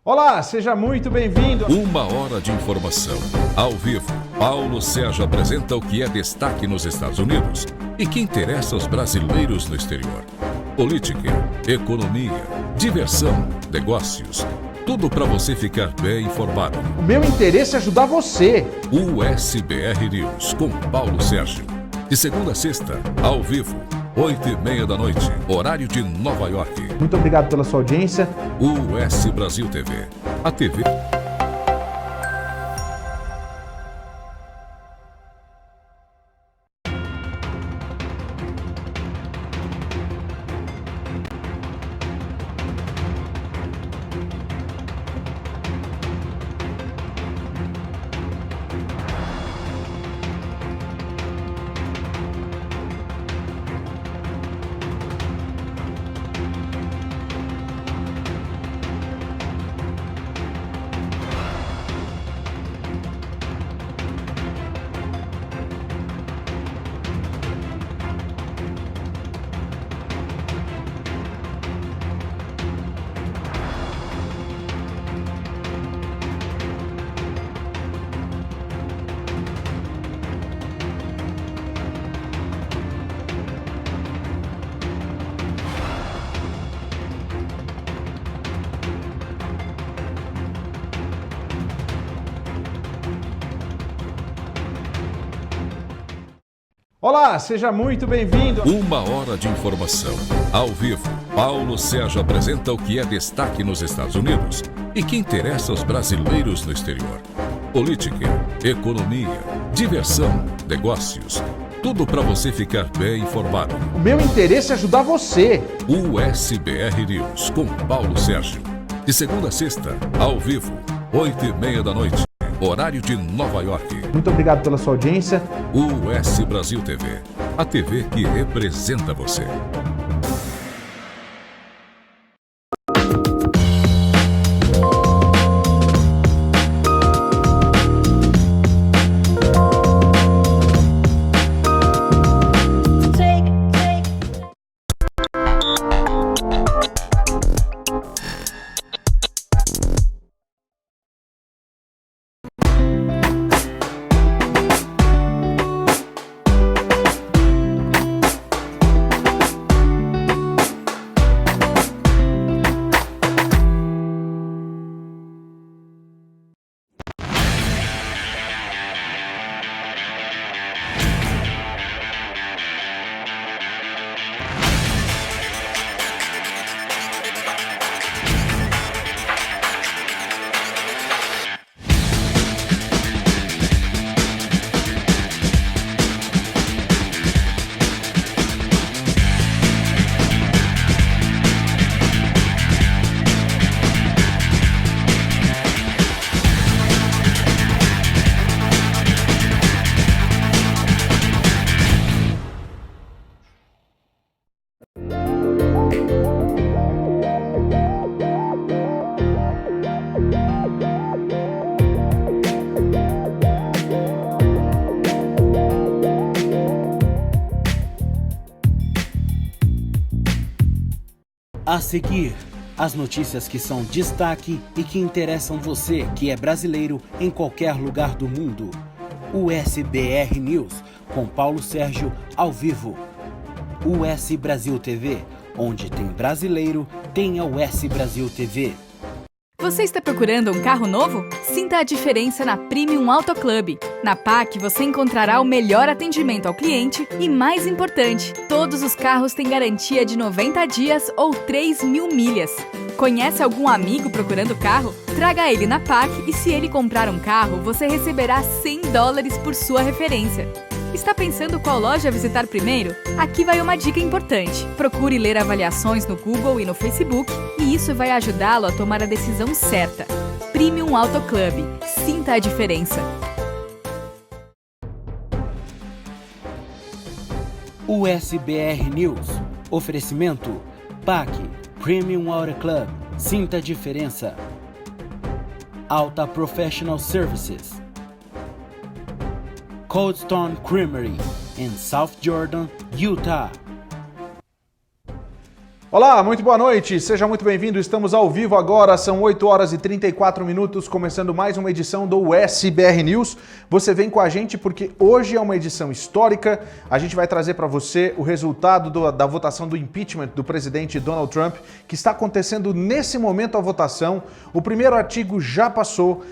Olá, seja muito bem-vindo. Uma hora de informação, ao vivo. Paulo Sérgio apresenta o que é destaque nos Estados Unidos e que interessa aos brasileiros no exterior. Política, economia, diversão, negócios. Tudo para você ficar bem informado. O meu interesse é ajudar você. USBR News com Paulo Sérgio. De segunda a sexta, ao vivo, 8h30 da noite, horário de Nova York. Muito obrigado pela sua audiência. US Brasil TV. A TV. Olá, seja muito bem-vindo. Uma hora de informação, ao vivo. Paulo Sérgio apresenta o que é destaque nos Estados Unidos e que interessa aos brasileiros no exterior. Política, economia, diversão, negócios. Tudo para você ficar bem informado. O meu interesse é ajudar você. USBR News com Paulo Sérgio. De segunda a sexta, ao vivo, 8h30 da noite, horário de Nova York. Muito obrigado pela sua audiência. US Brasil TV. A TV que representa você. A seguir, as notícias que são destaque e que interessam você que é brasileiro em qualquer lugar do mundo. USBR News, com Paulo Sérgio, ao vivo. US Brasil TV, onde tem brasileiro, tem a US Brasil TV. Você está procurando um carro novo? Sinta a diferença na Premium Auto Club. Na PAC você encontrará o melhor atendimento ao cliente e, mais importante, todos os carros têm garantia de 90 dias ou 3.000 milhas. Conhece algum amigo procurando carro? Traga ele na PAC e, se ele comprar um carro, você receberá $100 por sua referência. Está pensando qual loja visitar primeiro? Aqui vai uma dica importante. Procure ler avaliações no Google e no Facebook e isso vai ajudá-lo a tomar a decisão certa. Premium Auto Club. Sinta a diferença. USBR News. Oferecimento PAC, Premium Auto Club. Sinta a diferença. Alta Professional Services. Cold Stone Creamery in South Jordan, Utah. Olá, muito boa noite, seja muito bem-vindo, estamos ao vivo agora, são 8 horas e 34 minutos, começando mais uma edição do SBR News. Você vem com a gente porque hoje é uma edição histórica, a gente vai trazer para você o resultado da votação do impeachment do presidente Donald Trump, que está acontecendo nesse momento a votação. O primeiro artigo já passou,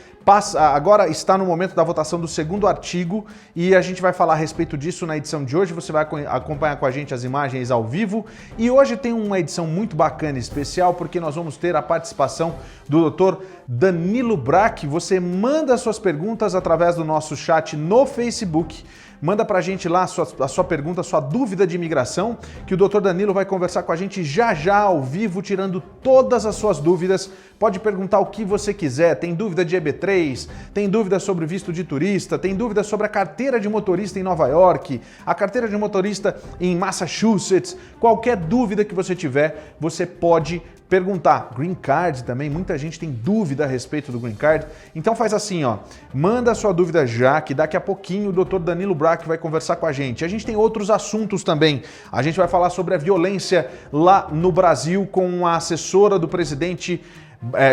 agora está no momento da votação do segundo artigo e a gente vai falar a respeito disso na edição de hoje. Você vai acompanhar com a gente as imagens ao vivo e hoje tem uma edição muito bacana e especial porque nós vamos ter a participação do Dr. Danilo Brack. Você manda suas perguntas através do nosso chat no Facebook. Manda pra gente lá a sua pergunta, a sua dúvida de imigração, que o Dr. Danilo vai conversar com a gente já ao vivo, tirando todas as suas dúvidas. Pode perguntar o que você quiser, tem dúvida de EB3, tem dúvida sobre visto de turista, tem dúvida sobre a carteira de motorista em Nova York, a carteira de motorista em Massachusetts, qualquer dúvida que você tiver, você pode perguntar. Green Card também, muita gente tem dúvida a respeito do Green Card. Então faz assim, ó, manda a sua dúvida já, que daqui a pouquinho o Dr. Danilo Brack vai conversar com a gente. A gente tem outros assuntos também. A gente vai falar sobre a violência lá no Brasil com a assessora do presidente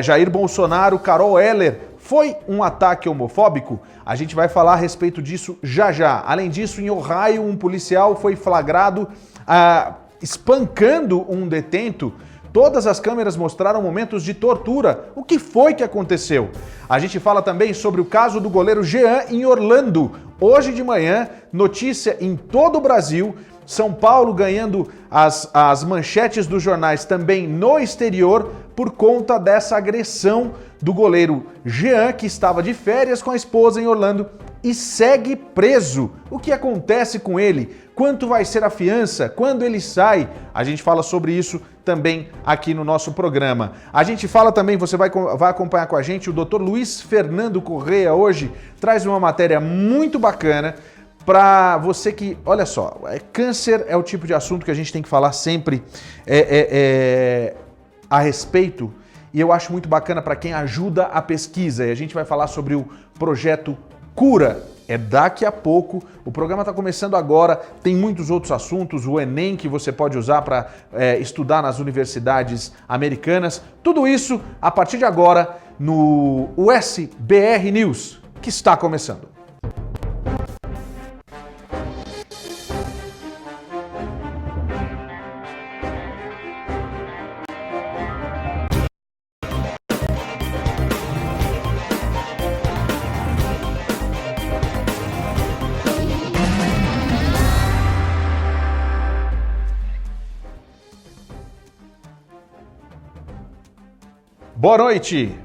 Jair Bolsonaro, Carol Heller. Foi um ataque homofóbico? A gente vai falar a respeito disso já. Além disso, em Ohio, um policial foi flagrado espancando um detento. Todas as câmeras mostraram momentos de tortura. O que foi que aconteceu? A gente fala também sobre o caso do goleiro Jean em Orlando. Hoje de manhã, notícia em todo o Brasil. São Paulo ganhando as manchetes dos jornais também no exterior por conta dessa agressão do goleiro Jean, que estava de férias com a esposa em Orlando e segue preso. O que acontece com ele? Quanto vai ser a fiança? Quando ele sai? A gente fala sobre isso também aqui no nosso programa. A gente fala também, você vai acompanhar com a gente, o Dr. Luiz Fernando Correia hoje traz uma matéria muito bacana para você que, olha só, câncer é o tipo de assunto que a gente tem que falar sempre a respeito, e eu acho muito bacana para quem ajuda a pesquisa, e a gente vai falar sobre o projeto Cura. É daqui a pouco, o programa está começando agora, tem muitos outros assuntos, o Enem que você pode usar para estudar nas universidades americanas, tudo isso a partir de agora no SBR News, que está começando. Boa noite!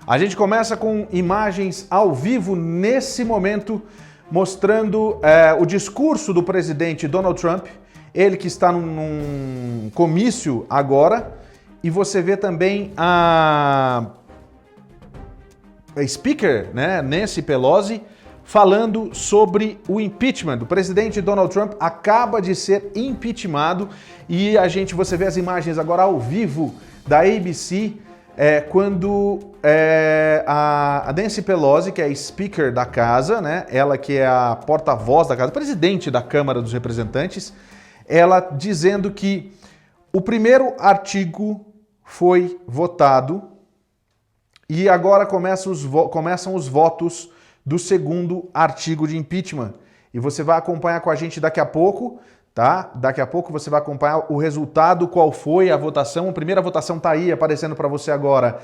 A gente começa com imagens ao vivo nesse momento, mostrando o discurso do presidente Donald Trump, ele que está num comício agora, e você vê também a speaker, né, Nancy Pelosi, falando sobre o impeachment. O presidente Donald Trump acaba de ser impeachmentado e você vê as imagens agora ao vivo da ABC, quando a Nancy Pelosi, que é a speaker da casa, né, ela que é a porta-voz da casa, presidente da Câmara dos Representantes, ela dizendo que o primeiro artigo foi votado e agora começam os votos do segundo artigo de impeachment. E você vai acompanhar com a gente daqui a pouco, tá? Daqui a pouco você vai acompanhar o resultado, qual foi a votação. A primeira votação está aí aparecendo para você agora.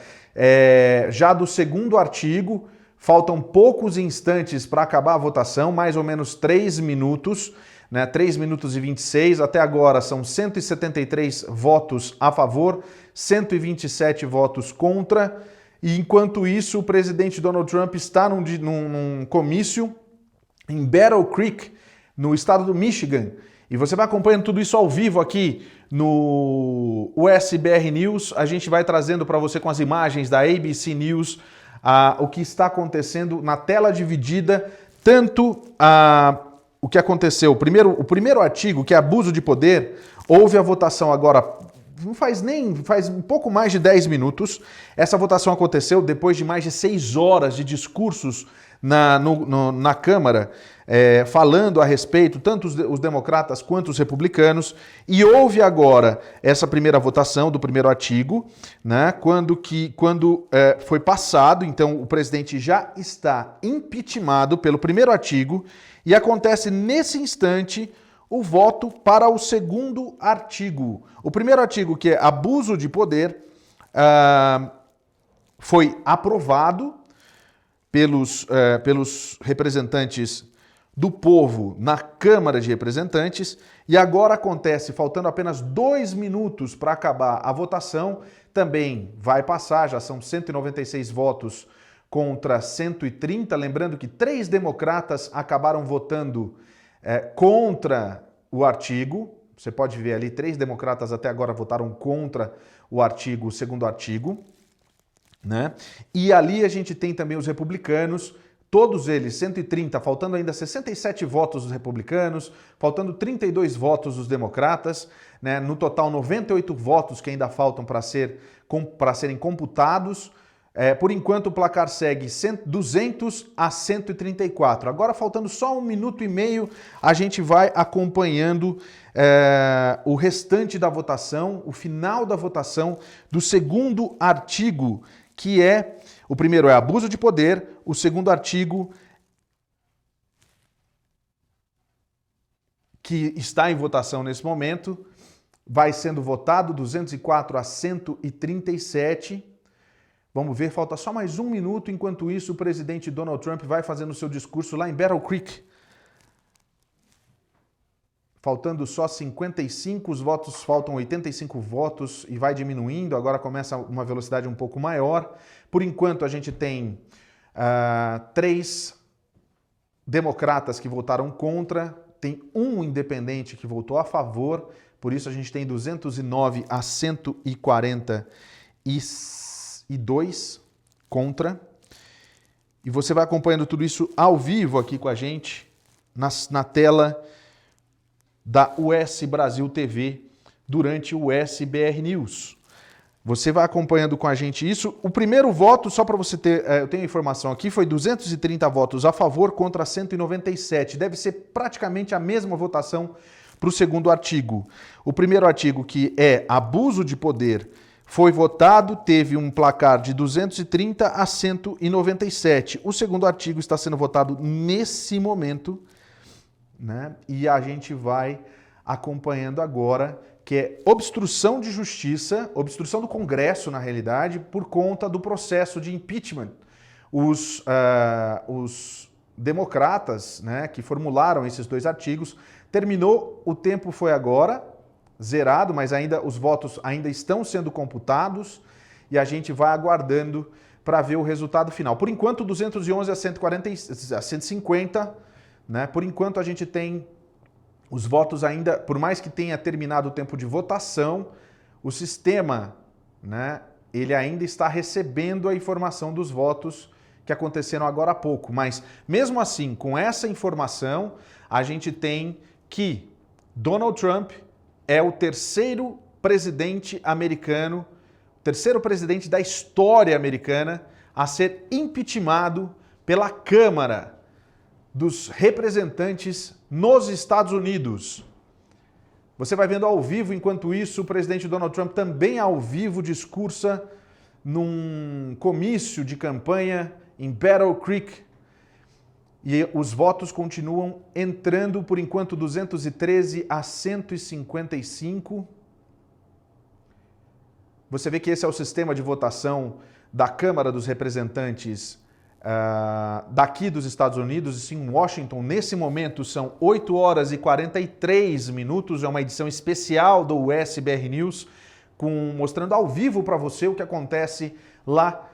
Já do segundo artigo, faltam poucos instantes para acabar a votação, mais ou menos 3 minutos, né? 3 minutos e 26. Até agora são 173 votos a favor, 127 votos contra. E enquanto isso, o presidente Donald Trump está num comício em Battle Creek, no estado do Michigan. E você vai acompanhando tudo isso ao vivo aqui no SBR News. A gente vai trazendo para você com as imagens da ABC News o que está acontecendo na tela dividida, tanto o que aconteceu. O primeiro artigo, que é abuso de poder, houve a votação agora faz um pouco mais de 10 minutos. Essa votação aconteceu depois de mais de 6 horas de discursos na Câmara, falando a respeito, tanto os democratas quanto os republicanos, e houve agora essa primeira votação do primeiro artigo, né, quando foi passado, então o presidente já está impeachmentado pelo primeiro artigo, e acontece nesse instante o voto para o segundo artigo. O primeiro artigo, que é abuso de poder, foi aprovado pelos representantes do povo na Câmara de Representantes, e agora acontece, faltando apenas 2 minutos para acabar a votação, também vai passar, já são 196 votos contra 130, lembrando que 3 democratas acabaram votando contra o artigo. Você pode ver ali, 3 democratas até agora votaram contra o segundo artigo, né? E ali a gente tem também os republicanos, todos eles, 130, faltando ainda 67 votos dos republicanos, faltando 32 votos dos democratas, né? No total 98 votos que ainda faltam para serem computados. Por enquanto o placar segue 200 a 134. Agora, faltando só 1 minuto e meio, a gente vai acompanhando o restante da votação, o final da votação do segundo artigo, que o primeiro é abuso de poder, o segundo artigo, que está em votação nesse momento, vai sendo votado 204 a 137. Vamos ver, falta só mais 1 minuto. Enquanto isso, o presidente Donald Trump vai fazendo o seu discurso lá em Battle Creek. Faltando só 55, os votos faltam 85 votos e vai diminuindo, agora começa uma velocidade um pouco maior. Por enquanto, a gente tem 3 democratas que votaram contra, tem 1 independente que votou a favor, por isso a gente tem 209 a 142 contra. E você vai acompanhando tudo isso ao vivo aqui com a gente, na tela da US Brasil TV, durante o SBR News. Você vai acompanhando com a gente isso. O primeiro voto, só para você ter, eu tenho a informação aqui, foi 230 votos a favor contra 197. Deve ser praticamente a mesma votação para o segundo artigo. O primeiro artigo, que é abuso de poder, foi votado, teve um placar de 230 a 197. O segundo artigo está sendo votado nesse momento, né? E a gente vai acompanhando agora, que é obstrução de justiça, obstrução do Congresso, na realidade, por conta do processo de impeachment. Os democratas, né, que formularam esses 2 artigos, terminou, o tempo foi agora, zerado, mas ainda os votos ainda estão sendo computados e a gente vai aguardando para ver o resultado final. Por enquanto, 211 a 150, né? Por enquanto a gente tem os votos ainda, por mais que tenha terminado o tempo de votação, o sistema, né, ele ainda está recebendo a informação dos votos que aconteceram agora há pouco. Mas, mesmo assim, com essa informação, a gente tem que Donald Trump é o terceiro presidente americano, terceiro presidente da história americana a ser impeachmentado pela Câmara dos Representantes nos Estados Unidos. Você vai vendo ao vivo, enquanto isso, o presidente Donald Trump também ao vivo discursa num comício de campanha em Battle Creek. E os votos continuam entrando, por enquanto, 213 a 155. Você vê que esse é o sistema de votação da Câmara dos Representantes daqui dos Estados Unidos, em Washington. Nesse momento são 8 horas e 43 minutos, é uma edição especial do SBR News, mostrando ao vivo para você o que acontece lá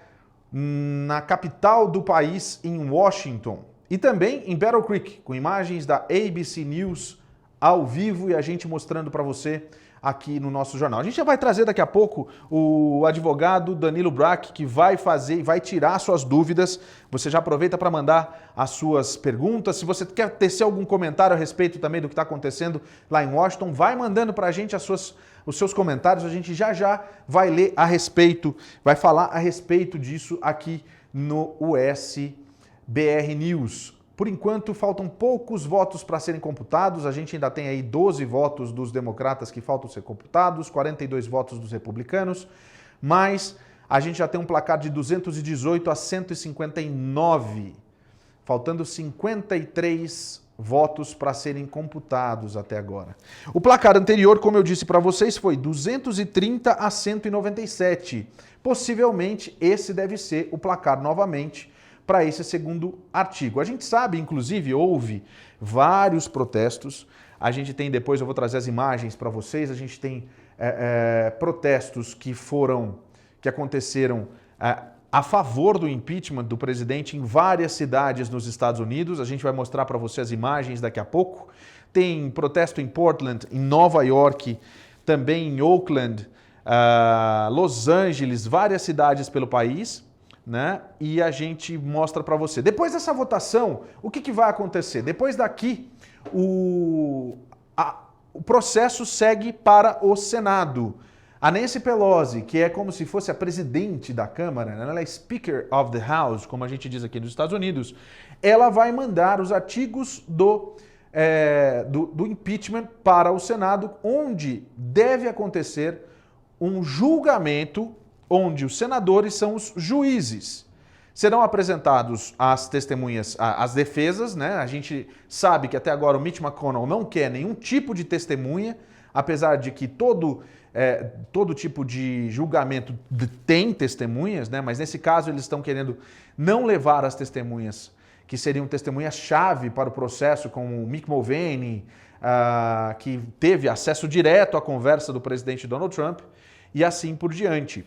na capital do país, em Washington. E também em Battle Creek, com imagens da ABC News ao vivo e a gente mostrando para você aqui no nosso jornal. A gente já vai trazer daqui a pouco o advogado Danilo Brack, que vai tirar suas dúvidas. Você já aproveita para mandar as suas perguntas. Se você quer tecer algum comentário a respeito também do que está acontecendo lá em Washington, vai mandando para a gente os seus comentários. A gente já vai ler a respeito, vai falar a respeito disso aqui no USBR News. Por enquanto, faltam poucos votos para serem computados. A gente ainda tem aí 12 votos dos democratas que faltam ser computados, 42 votos dos republicanos, mas a gente já tem um placar de 218 a 159, faltando 53 votos para serem computados até agora. O placar anterior, como eu disse para vocês, foi 230 a 197. Possivelmente, esse deve ser o placar novamente para esse segundo artigo. A gente sabe, inclusive, houve vários protestos. A gente tem, depois eu vou trazer as imagens para vocês, a gente tem protestos que aconteceram a favor do impeachment do presidente em várias cidades nos Estados Unidos. A gente vai mostrar para você as imagens daqui a pouco. Tem protesto em Portland, em Nova York, também em Oakland, Los Angeles, várias cidades pelo país. Né? E a gente mostra para você. Depois dessa votação, o que vai acontecer? Depois daqui, o processo segue para o Senado. A Nancy Pelosi, que é como se fosse a presidente da Câmara, né? Ela é Speaker of the House, como a gente diz aqui nos Estados Unidos, ela vai mandar os artigos do impeachment para o Senado, onde deve acontecer um julgamento onde os senadores são os juízes. Serão apresentados as testemunhas, as defesas, né? A gente sabe que até agora o Mitch McConnell não quer nenhum tipo de testemunha, apesar de que todo tipo de julgamento tem testemunhas, né? Mas nesse caso eles estão querendo não levar as testemunhas, que seriam testemunhas-chave para o processo, como o Mick Mulvaney, que teve acesso direto à conversa do presidente Donald Trump, e assim por diante.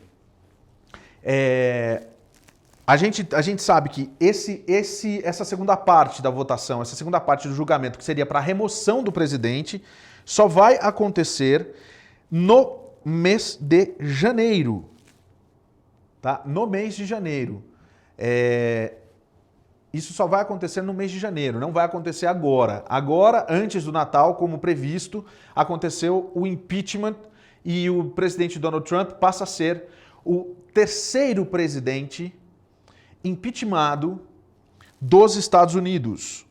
A gente sabe que essa segunda parte da votação, essa segunda parte do julgamento, que seria para a remoção do presidente, só vai acontecer no mês de janeiro. Tá? No mês de janeiro. Isso só vai acontecer no mês de janeiro, não vai acontecer agora. Agora, antes do Natal, como previsto, aconteceu o impeachment e o presidente Donald Trump passa a ser o terceiro presidente impeachmentado dos Estados Unidos.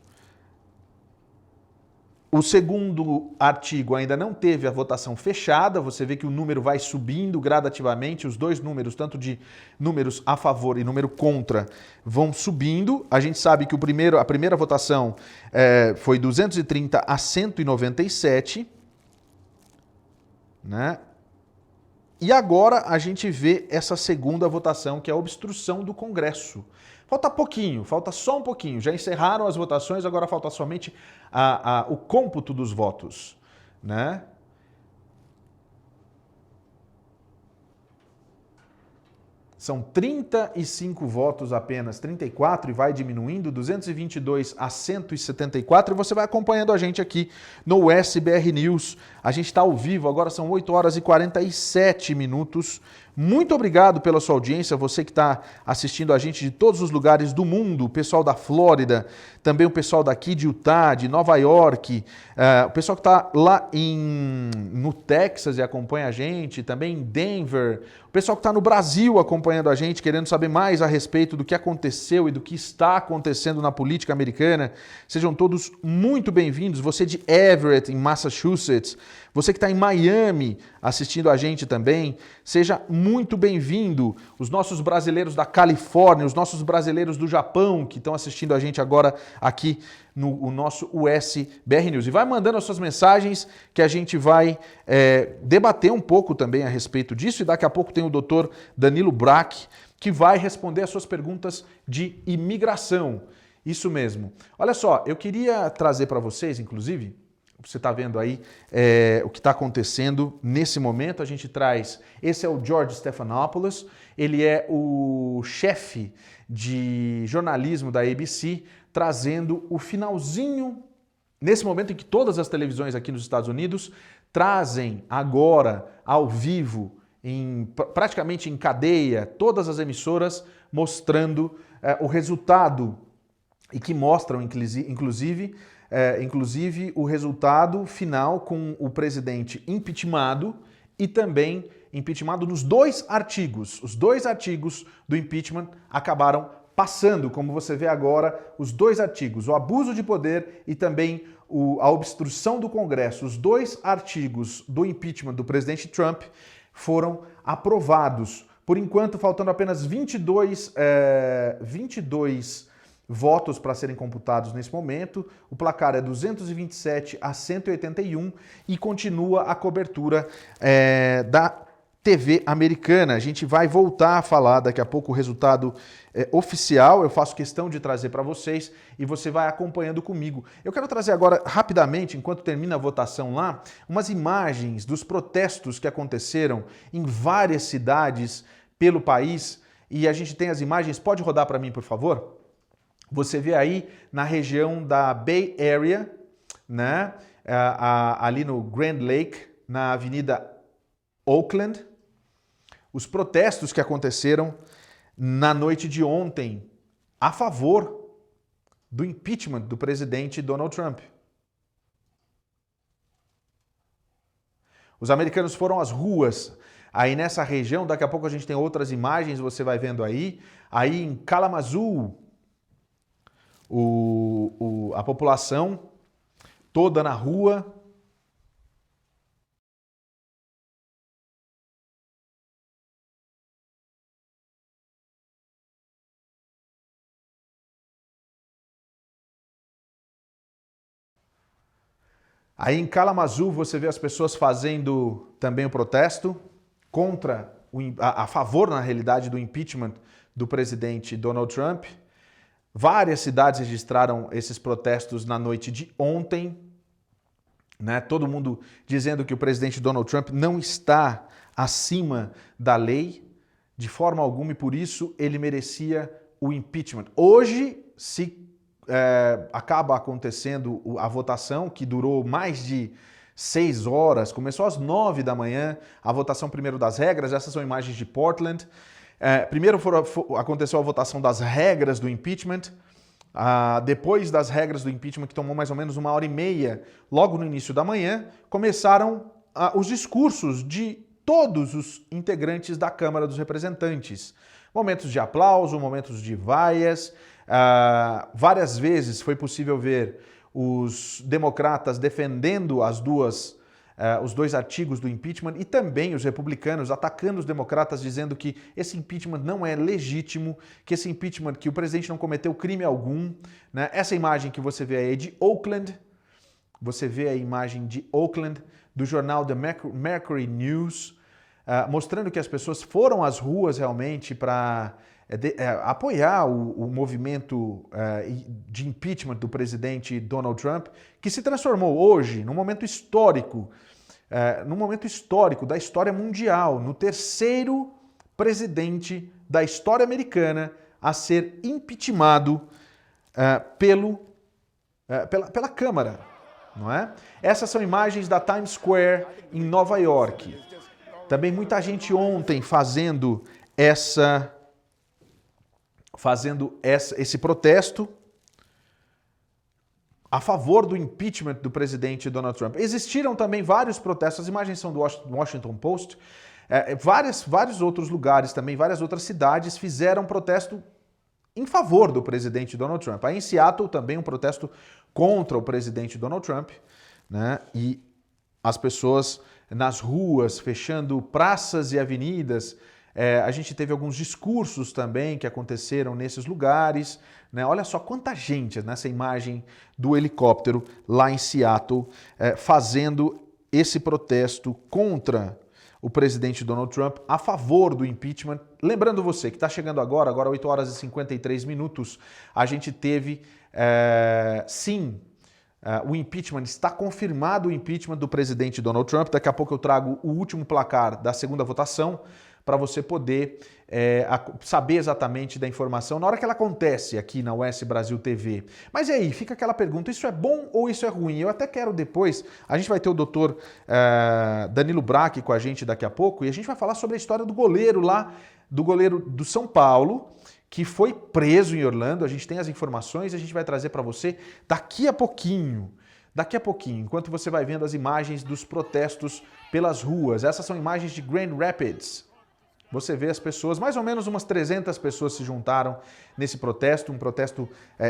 O segundo artigo ainda não teve a votação fechada, você vê que o número vai subindo gradativamente, os dois números, tanto de números a favor e número contra, vão subindo. A gente sabe que a primeira votação foi 230 a 197, né? E agora a gente vê essa segunda votação, que é a obstrução do Congresso. Falta pouquinho, falta só um pouquinho. Já encerraram as votações, agora falta somente o cômputo dos votos, né? São 35 votos apenas, 34 e vai diminuindo, 222 a 174, e você vai acompanhando a gente aqui no USBR News. A gente está ao vivo, agora são 8 horas e 47 minutos. Muito obrigado pela sua audiência, você que está assistindo a gente de todos os lugares do mundo, o pessoal da Flórida, também o pessoal daqui de Utah, de Nova York, o pessoal que está lá no Texas e acompanha a gente, também em Denver, o pessoal que está no Brasil acompanhando a gente, querendo saber mais a respeito do que aconteceu e do que está acontecendo na política americana. Sejam todos muito bem-vindos. Você de Everett, em Massachusetts, você que está em Miami assistindo a gente também, seja muito bem-vindo. Os nossos brasileiros da Califórnia, os nossos brasileiros do Japão que estão assistindo a gente agora aqui no nosso USBR News. E vai mandando as suas mensagens que a gente vai debater um pouco também a respeito disso. E daqui a pouco tem o Dr. Danilo Brack, que vai responder as suas perguntas de imigração. Isso mesmo. Olha só, eu queria trazer para vocês, inclusive, você está vendo aí o que está acontecendo nesse momento. A gente traz... Esse é o George Stephanopoulos, ele é o chefe de jornalismo da ABC, trazendo o finalzinho, nesse momento em que todas as televisões aqui nos Estados Unidos trazem agora ao vivo, praticamente em cadeia, todas as emissoras mostrando o resultado e que mostram, inclusive, o resultado final com o presidente impeachmentado e também impeachmentado nos 2 artigos. Os 2 artigos do impeachment acabaram passando, como você vê agora, os 2 artigos, o abuso de poder e também a obstrução do Congresso. Os 2 artigos do impeachment do presidente Trump foram aprovados. Por enquanto, faltando apenas 22 votos para serem computados nesse momento. O placar é 227 a 181 e continua a cobertura da TV americana. A gente vai voltar a falar daqui a pouco o resultado oficial. Eu faço questão de trazer para vocês e você vai acompanhando comigo. Eu quero trazer agora, rapidamente, enquanto termina a votação lá, umas imagens dos protestos que aconteceram em várias cidades pelo país. E a gente tem as imagens. Pode rodar para mim, por favor? Você vê aí na região da Bay Area, né? Ali no Grand Lake, na Avenida Oakland, os protestos que aconteceram na noite de ontem a favor do impeachment do presidente Donald Trump. Os americanos foram às ruas aí nessa região. Daqui a pouco a gente tem outras imagens, você vai vendo aí. Aí em Kalamazoo, a população toda na rua. Aí em Kalamazoo você vê as pessoas fazendo também o protesto contra, a favor, na realidade, do impeachment do presidente Donald Trump. Várias cidades registraram esses protestos na noite de ontem, né? Todo mundo dizendo que o presidente Donald Trump não está acima da lei de forma alguma e por isso ele merecia o impeachment. Hoje acaba acontecendo a votação, que durou mais de 6 horas, começou às 9 da manhã, a votação primeiro das regras. Essas são imagens de Portland. Primeiro aconteceu a votação das regras do impeachment, depois das regras do impeachment, que tomou mais ou menos 1h30, logo no início da manhã, começaram os discursos de todos os integrantes da Câmara dos Representantes. Momentos de aplauso, momentos de vaias. Várias vezes foi possível ver os democratas defendendo os 2 artigos do impeachment e também os republicanos atacando os democratas, dizendo que esse impeachment não é legítimo, que esse impeachment, que o presidente não cometeu crime algum, né? Essa imagem que você vê aí é de Oakland, você vê a imagem de Oakland, do jornal The Mercury News, mostrando que as pessoas foram às ruas realmente para apoiar o movimento de impeachment do presidente Donald Trump, que se transformou hoje num momento histórico da história mundial, no 3º presidente da história americana a ser impeachmentado pela Câmara, não é? Essas são imagens da Times Square em Nova York. Também muita gente ontem fazendo esse protesto a favor do impeachment do presidente Donald Trump. Existiram também vários protestos, as imagens são do Washington Post, vários outros lugares também, várias outras cidades fizeram protesto em favor do presidente Donald Trump. Aí em Seattle também um protesto contra o presidente Donald Trump, né? E as pessoas nas ruas, fechando praças e avenidas. A gente teve alguns discursos também que aconteceram nesses lugares, né? Olha só quanta gente nessa imagem do helicóptero lá em Seattle fazendo esse protesto contra o presidente Donald Trump, a favor do impeachment. Lembrando você que está chegando agora 8 horas e 53 minutos, a gente teve, o impeachment, está confirmado o impeachment do presidente Donald Trump. Daqui a pouco eu trago o último placar da segunda votação, para você poder saber exatamente da informação na hora que ela acontece aqui na US Brasil TV. Mas e aí, fica aquela pergunta, isso é bom ou isso é ruim? Eu até quero depois, a gente vai ter o doutor Danilo Braque com a gente daqui a pouco, e a gente vai falar sobre a história do goleiro lá, do goleiro do São Paulo, que foi preso em Orlando. A gente tem as informações e a gente vai trazer para você daqui a pouquinho. Daqui a pouquinho, enquanto você vai vendo as imagens dos protestos pelas ruas. Essas são imagens de Grand Rapids. Você vê as pessoas, mais ou menos umas 300 pessoas se juntaram nesse protesto, um protesto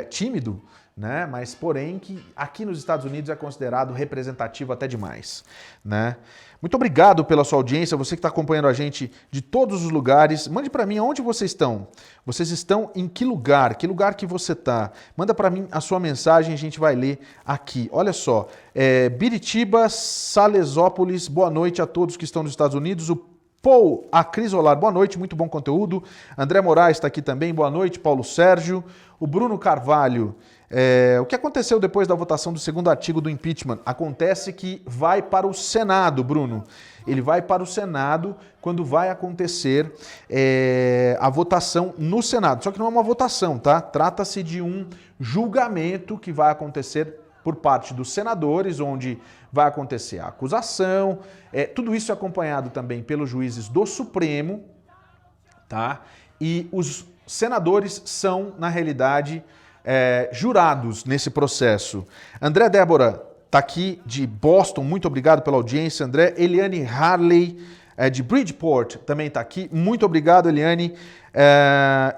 tímido, né? Mas porém que aqui nos Estados Unidos é considerado representativo até demais, né? Muito obrigado pela sua audiência, você que está acompanhando a gente de todos os lugares. Mande para mim aonde vocês estão. Vocês estão em que lugar? Que lugar que você está? Manda para mim a sua mensagem, a gente vai ler aqui. Olha só, Biritiba, Salesópolis, boa noite a todos que estão nos Estados Unidos. O Paul, a Cris Olar, boa noite, muito bom conteúdo. André Moraes está aqui também, boa noite. Paulo Sérgio. O Bruno Carvalho, o que aconteceu depois da votação do segundo artigo do impeachment? Acontece que vai para o Senado, Bruno. Ele vai para o Senado quando vai acontecer a votação no Senado. Só que não é uma votação, tá? Trata-se de um julgamento que vai acontecer por parte dos senadores, onde vai acontecer a acusação. Tudo isso é acompanhado também pelos juízes do Supremo, tá? E os senadores são, na realidade, jurados nesse processo. André Débora está aqui de Boston, muito obrigado pela audiência, André. Eliane Harley, de Bridgeport, também está aqui. Muito obrigado, Eliane.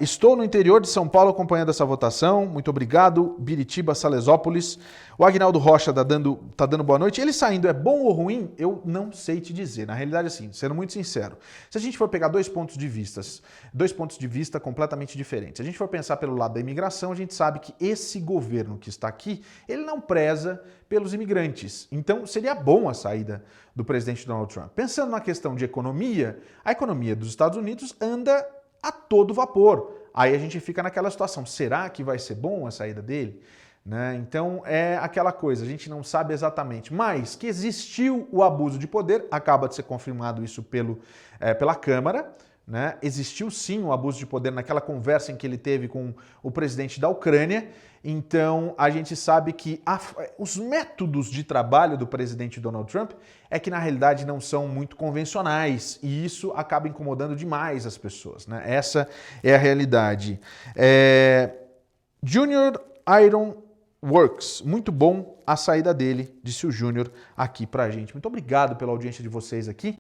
Estou no interior de São Paulo acompanhando essa votação. Muito obrigado. Biritiba, Salesópolis. O Agnaldo Rocha tá dando boa noite. Ele saindo é bom ou ruim? Eu não sei te dizer. Na realidade, assim, sendo muito sincero, se a gente for pegar dois pontos de vista completamente diferentes. Se a gente for pensar pelo lado da imigração, a gente sabe que esse governo que está aqui, ele não preza pelos imigrantes. Então, seria bom a saída do presidente Donald Trump. Pensando na questão de economia, a economia dos Estados Unidos anda a todo vapor. Aí a gente fica naquela situação, será que vai ser bom a saída dele? Né? Então é aquela coisa, a gente não sabe exatamente, mas que existiu o abuso de poder, acaba de ser confirmado isso pela Câmara, né? Existiu sim o abuso de poder naquela conversa em que ele teve com o presidente da Ucrânia. Então a gente sabe que os métodos de trabalho do presidente Donald Trump é que na realidade não são muito convencionais e isso acaba incomodando demais as pessoas, né? Essa é a realidade. Junior Iron Works, muito bom a saída dele, disse o Júnior aqui pra gente. Muito obrigado pela audiência de vocês aqui.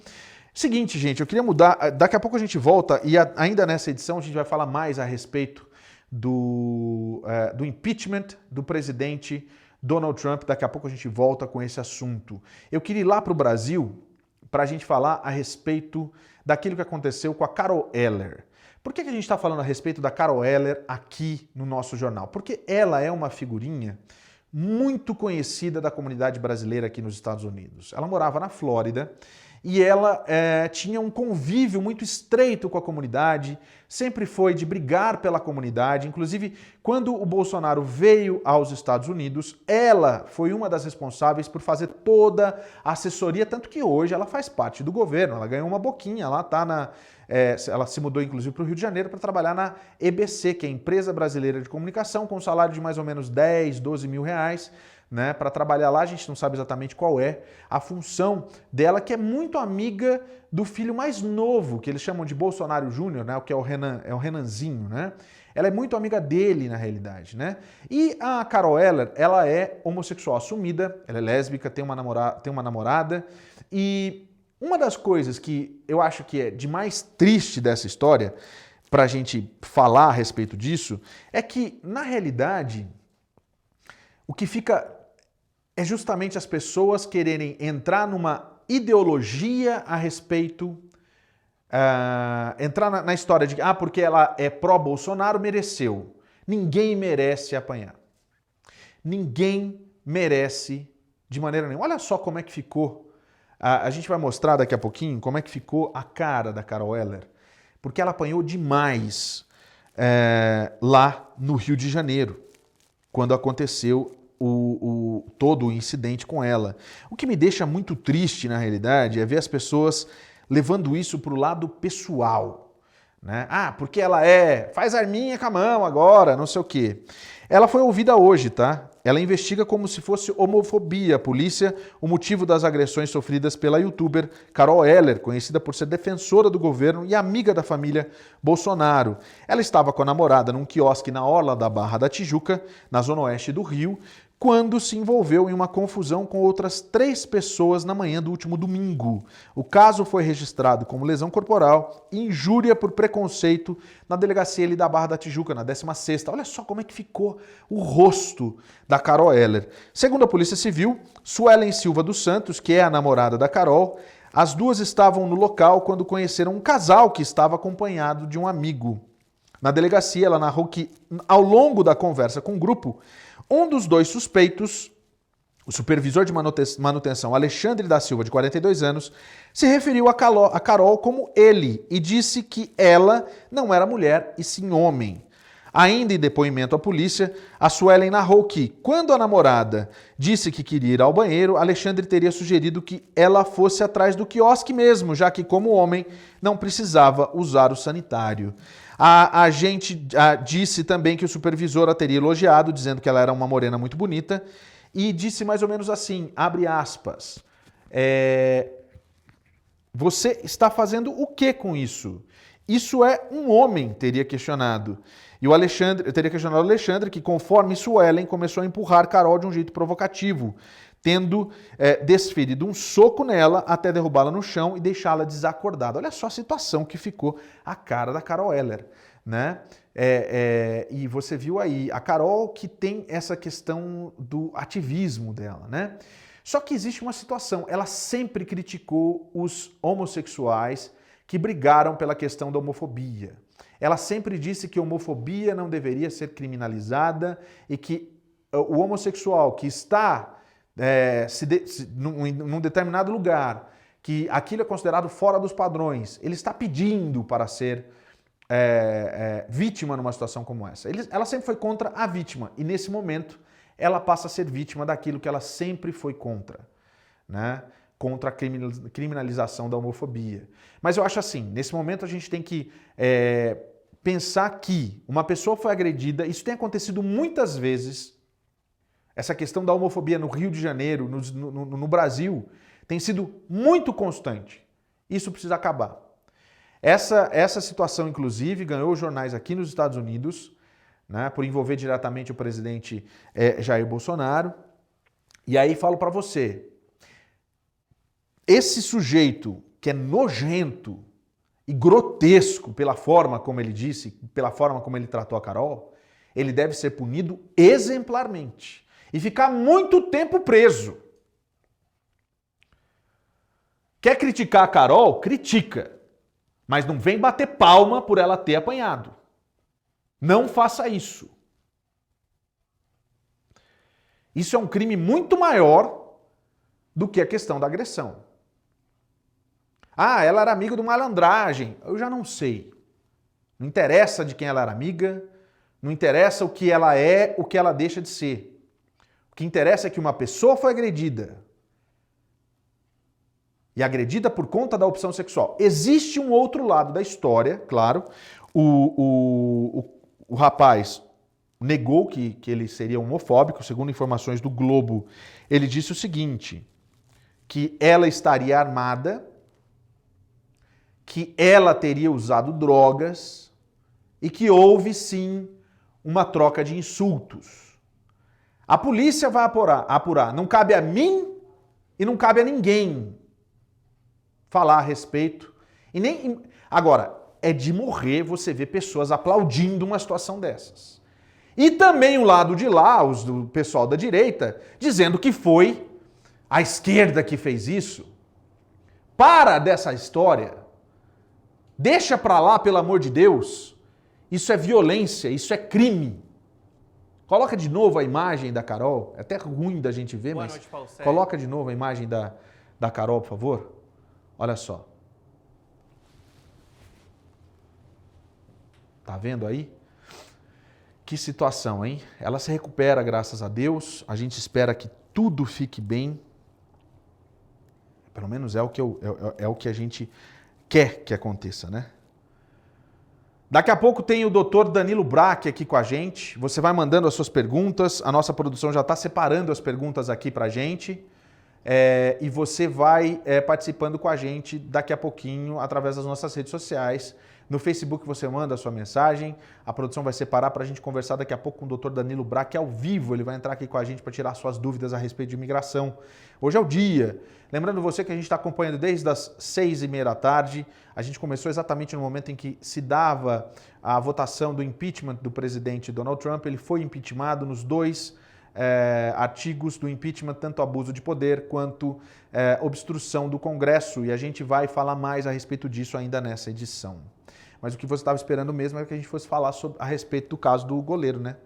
Seguinte, gente, eu queria mudar, daqui a pouco a gente volta e ainda nessa edição a gente vai falar mais a respeito do impeachment do presidente Donald Trump. Daqui a pouco a gente volta com esse assunto. Eu queria ir lá para o Brasil para a gente falar a respeito daquilo que aconteceu com a Carol Eller. Por que a gente está falando a respeito da Carol Eller aqui no nosso jornal? Porque ela é uma figurinha muito conhecida da comunidade brasileira aqui nos Estados Unidos. Ela morava na Flórida e ela tinha um convívio muito estreito com a comunidade, sempre foi de brigar pela comunidade. Inclusive, quando o Bolsonaro veio aos Estados Unidos, ela foi uma das responsáveis por fazer toda a assessoria, tanto que hoje ela faz parte do governo, ela ganhou uma boquinha, ela se mudou inclusive para o Rio de Janeiro para trabalhar na EBC, que é a Empresa Brasileira de Comunicação, com um salário de mais ou menos 10, 12 mil reais, né, para trabalhar lá. A gente não sabe exatamente qual é a função dela, que é muito amiga do filho mais novo, que eles chamam de Bolsonaro Júnior, né, que é o Renanzinho, né? Ela é muito amiga dele, na realidade, né? E a Carol Eller, ela é homossexual assumida, ela é lésbica, tem uma namorada, e uma das coisas que eu acho que é de mais triste dessa história, para a gente falar a respeito disso, é que, na realidade, o que fica é justamente as pessoas quererem entrar numa ideologia a respeito, entrar na história de porque ela é pró-Bolsonaro, mereceu. Ninguém merece apanhar. Ninguém merece de maneira nenhuma. Olha só como é que ficou. A gente vai mostrar daqui a pouquinho como é que ficou a cara da Carol Eller, porque ela apanhou demais lá no Rio de Janeiro, quando aconteceu todo o incidente com ela. O que me deixa muito triste, na realidade, é ver as pessoas levando isso para o lado pessoal, né? Ah, porque ela faz arminha com a mão agora, não sei o quê. Ela foi ouvida hoje, tá? Ela investiga como se fosse homofobia a polícia o motivo das agressões sofridas pela youtuber Carol Heller, conhecida por ser defensora do governo e amiga da família Bolsonaro. Ela estava com a namorada num quiosque na orla da Barra da Tijuca, na zona oeste do Rio, quando se envolveu em uma confusão com outras 3 pessoas na manhã do último domingo. O caso foi registrado como lesão corporal e injúria por preconceito na delegacia ali da Barra da Tijuca, na 16ª. Olha só como é que ficou o rosto da Carol Heller. Segundo a Polícia Civil, Suelen Silva dos Santos, que é a namorada da Carol, as duas estavam no local quando conheceram um casal que estava acompanhado de um amigo. Na delegacia, ela narrou que, ao longo da conversa com o grupo, um dos 2 suspeitos, o supervisor de manutenção Alexandre da Silva, de 42 anos, se referiu a Carol como ele e disse que ela não era mulher e sim homem. Ainda em depoimento à polícia, a Suelen narrou que, quando a namorada disse que queria ir ao banheiro, Alexandre teria sugerido que ela fosse atrás do quiosque mesmo, já que, como homem, não precisava usar o sanitário. A agente disse também que o supervisor a teria elogiado, dizendo que ela era uma morena muito bonita, e disse mais ou menos assim, abre aspas, você está fazendo o que com isso? Isso é um homem, teria questionado. E o Alexandre, eu teria questionado o Alexandre, que conforme Suelen começou a empurrar Carol de um jeito provocativo, tendo desferido um soco nela até derrubá-la no chão e deixá-la desacordada. Olha só a situação que ficou a cara da Carol Heller, né? E você viu aí, a Carol que tem essa questão do ativismo dela, né? Só que existe uma situação, ela sempre criticou os homossexuais que brigaram pela questão da homofobia. Ela sempre disse que a homofobia não deveria ser criminalizada e que o homossexual que está num determinado lugar, que aquilo é considerado fora dos padrões, ele está pedindo para ser vítima numa situação como essa. Ela sempre foi contra a vítima e nesse momento ela passa a ser vítima daquilo que ela sempre foi contra, né? Contra a criminalização da homofobia. Mas eu acho assim, nesse momento a gente tem que pensar que uma pessoa foi agredida, isso tem acontecido muitas vezes, essa questão da homofobia no Rio de Janeiro, no Brasil, tem sido muito constante. Isso precisa acabar. Essa situação, inclusive, ganhou jornais aqui nos Estados Unidos, né, por envolver diretamente o presidente Jair Bolsonaro. E aí falo para você, esse sujeito que é nojento e grotesco pela forma como ele disse, pela forma como ele tratou a Carol, ele deve ser punido exemplarmente e ficar muito tempo preso. Quer criticar a Carol? Critica. Mas não vem bater palma por ela ter apanhado. Não faça isso. Isso é um crime muito maior do que a questão da agressão. Ah, ela era amiga do malandragem. Eu já não sei. Não interessa de quem ela era amiga, não interessa o que ela é, o que ela deixa de ser. O que interessa é que uma pessoa foi agredida. E agredida por conta da opção sexual. Existe um outro lado da história, claro. O rapaz negou que ele seria homofóbico, segundo informações do Globo. Ele disse o seguinte, que ela estaria armada, que ela teria usado drogas e que houve, sim, uma troca de insultos. A polícia vai apurar. Não cabe a mim e não cabe a ninguém falar a respeito. Agora, é de morrer você ver pessoas aplaudindo uma situação dessas. E também o lado de lá, o pessoal da direita, dizendo que foi a esquerda que fez isso. Para dessa história. Deixa pra lá, pelo amor de Deus. Isso é violência, isso é crime. Coloca de novo a imagem da Carol. É até ruim da gente ver, Boa mas noite, Paulo Sérgio. Coloca de novo a imagem da Carol, por favor. Olha só. Tá vendo aí? Que situação, hein? Ela se recupera, graças a Deus. A gente espera que tudo fique bem. Pelo menos é o que a gente quer que aconteça, né? Daqui a pouco tem o Dr. Danilo Braque aqui com a gente. Você vai mandando as suas perguntas. A nossa produção já está separando as perguntas aqui para a gente. E você vai participando com a gente daqui a pouquinho através das nossas redes sociais. No Facebook você manda a sua mensagem. A produção vai separar para a gente conversar daqui a pouco com o Dr. Danilo Braque ao vivo. Ele vai entrar aqui com a gente para tirar suas dúvidas a respeito de imigração. Hoje é o dia. Lembrando você que a gente está acompanhando desde as 6h30 da tarde. A gente começou exatamente no momento em que se dava a votação do impeachment do presidente Donald Trump. Ele foi impeachmentado nos dois artigos do impeachment, tanto abuso de poder quanto obstrução do Congresso. E a gente vai falar mais a respeito disso ainda nessa edição. Mas o que você estava esperando mesmo era que a gente fosse falar a respeito do caso do goleiro, né?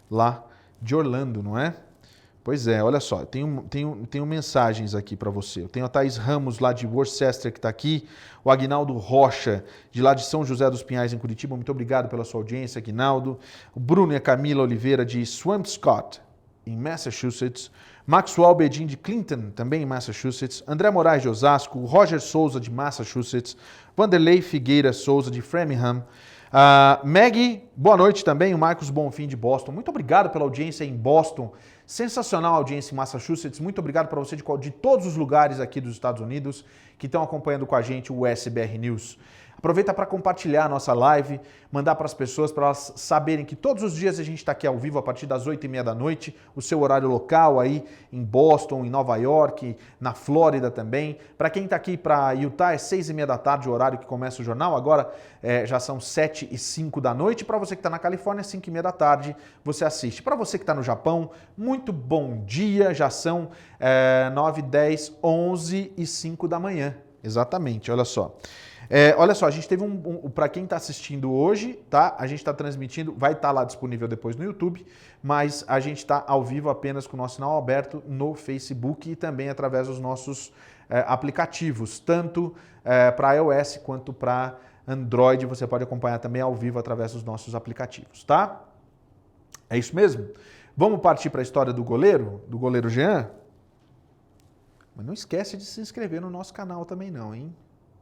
Lá de Orlando, não é? Pois é, olha só, tenho mensagens aqui para você. Eu tenho a Thaís Ramos, lá de Worcester, que está aqui. O Aguinaldo Rocha, de lá de São José dos Pinhais, em Curitiba. Muito obrigado pela sua audiência, Aguinaldo. O Bruno e a Camila Oliveira, de Swampscott, em Massachusetts. Maxwell Bedin, de Clinton, também em Massachusetts. André Moraes, de Osasco. Roger Souza, de Massachusetts. Vanderlei Figueira Souza, de Framingham. Maggie, boa noite também. O Marcos Bonfim, de Boston. Muito obrigado pela audiência em Boston. Sensacional a audiência em Massachusetts. Muito obrigado para você de todos os lugares aqui dos Estados Unidos que estão acompanhando com a gente o SBR News. Aproveita para compartilhar a nossa live, mandar para as pessoas, para elas saberem que todos os dias a gente está aqui ao vivo a partir das 8h30 da noite, o seu horário local aí em Boston, em Nova York, na Flórida também. Para quem está aqui para Utah é 6h30 da tarde, o horário que começa o jornal. Agora já são 7h05 da noite. Para você que está na Califórnia, 5h30 da tarde, você assiste. Para você que está no Japão, muito bom dia. Já são 9, 10, 11 e 5 da manhã. Exatamente, olha só. Olha só, a gente teve para quem está assistindo hoje, tá? A gente está transmitindo, vai estar lá disponível depois no YouTube, mas a gente está ao vivo apenas com o nosso sinal aberto no Facebook e também através dos nossos aplicativos, tanto para iOS quanto para Android. Você pode acompanhar também ao vivo através dos nossos aplicativos, tá? É isso mesmo? Vamos partir para a história do goleiro Jean? Mas não esquece de se inscrever no nosso canal também não, hein?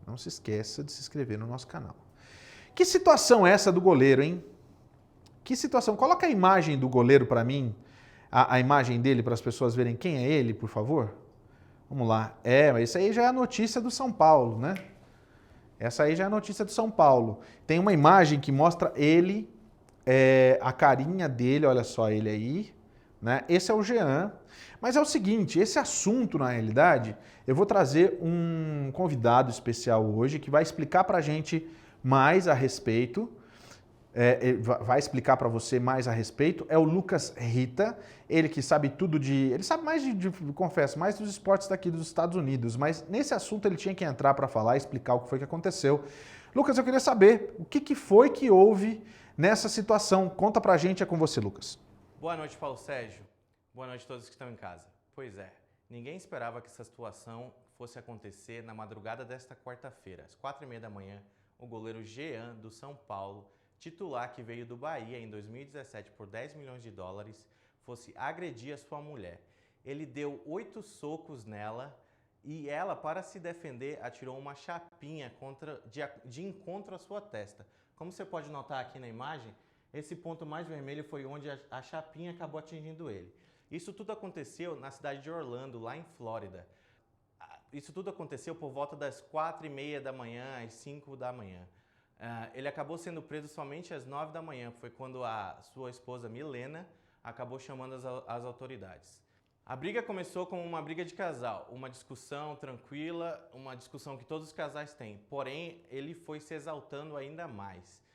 Não se esqueça de se inscrever no nosso canal. Que situação é essa do goleiro, hein? Que situação? Coloca a imagem do goleiro para mim, a imagem dele para as pessoas verem quem é ele, por favor. Vamos lá. Mas isso aí já é a notícia do São Paulo, né? Essa aí já é a notícia do São Paulo. Tem uma imagem que mostra ele, a carinha dele, olha só ele aí, né? Esse é o Jean. Mas é o seguinte, esse assunto, na realidade, eu vou trazer um convidado especial hoje que vai explicar para a gente mais a respeito, vai explicar para você mais a respeito, é o Lucas Rita, ele que sabe tudo ele sabe mais confesso, mais dos esportes daqui dos Estados Unidos, mas nesse assunto ele tinha que entrar para falar, explicar o que foi que aconteceu. Lucas, eu queria saber o que foi que houve nessa situação. Conta pra gente, é com você, Lucas. Boa noite, Paulo Sérgio. Boa noite a todos que estão em casa. Pois é, ninguém esperava que essa situação fosse acontecer na madrugada desta quarta-feira. Às 4h30 da manhã, o goleiro Jean, do São Paulo, titular que veio do Bahia em 2017 por 10 milhões de dólares, fosse agredir a sua mulher. Ele deu 8 socos nela e ela, para se defender, atirou uma chapinha de encontro à sua testa. Como você pode notar aqui na imagem, esse ponto mais vermelho foi onde a chapinha acabou atingindo ele. Isso tudo aconteceu na cidade de Orlando, lá em Flórida. Isso tudo aconteceu por volta das 4h30 da manhã, às 5 da manhã. Ele acabou sendo preso somente às 9 da manhã, foi quando a sua esposa Milena acabou chamando as autoridades. A briga começou como uma briga de casal, uma discussão tranquila, uma discussão que todos os casais têm. Porém, ele foi se exaltando ainda mais.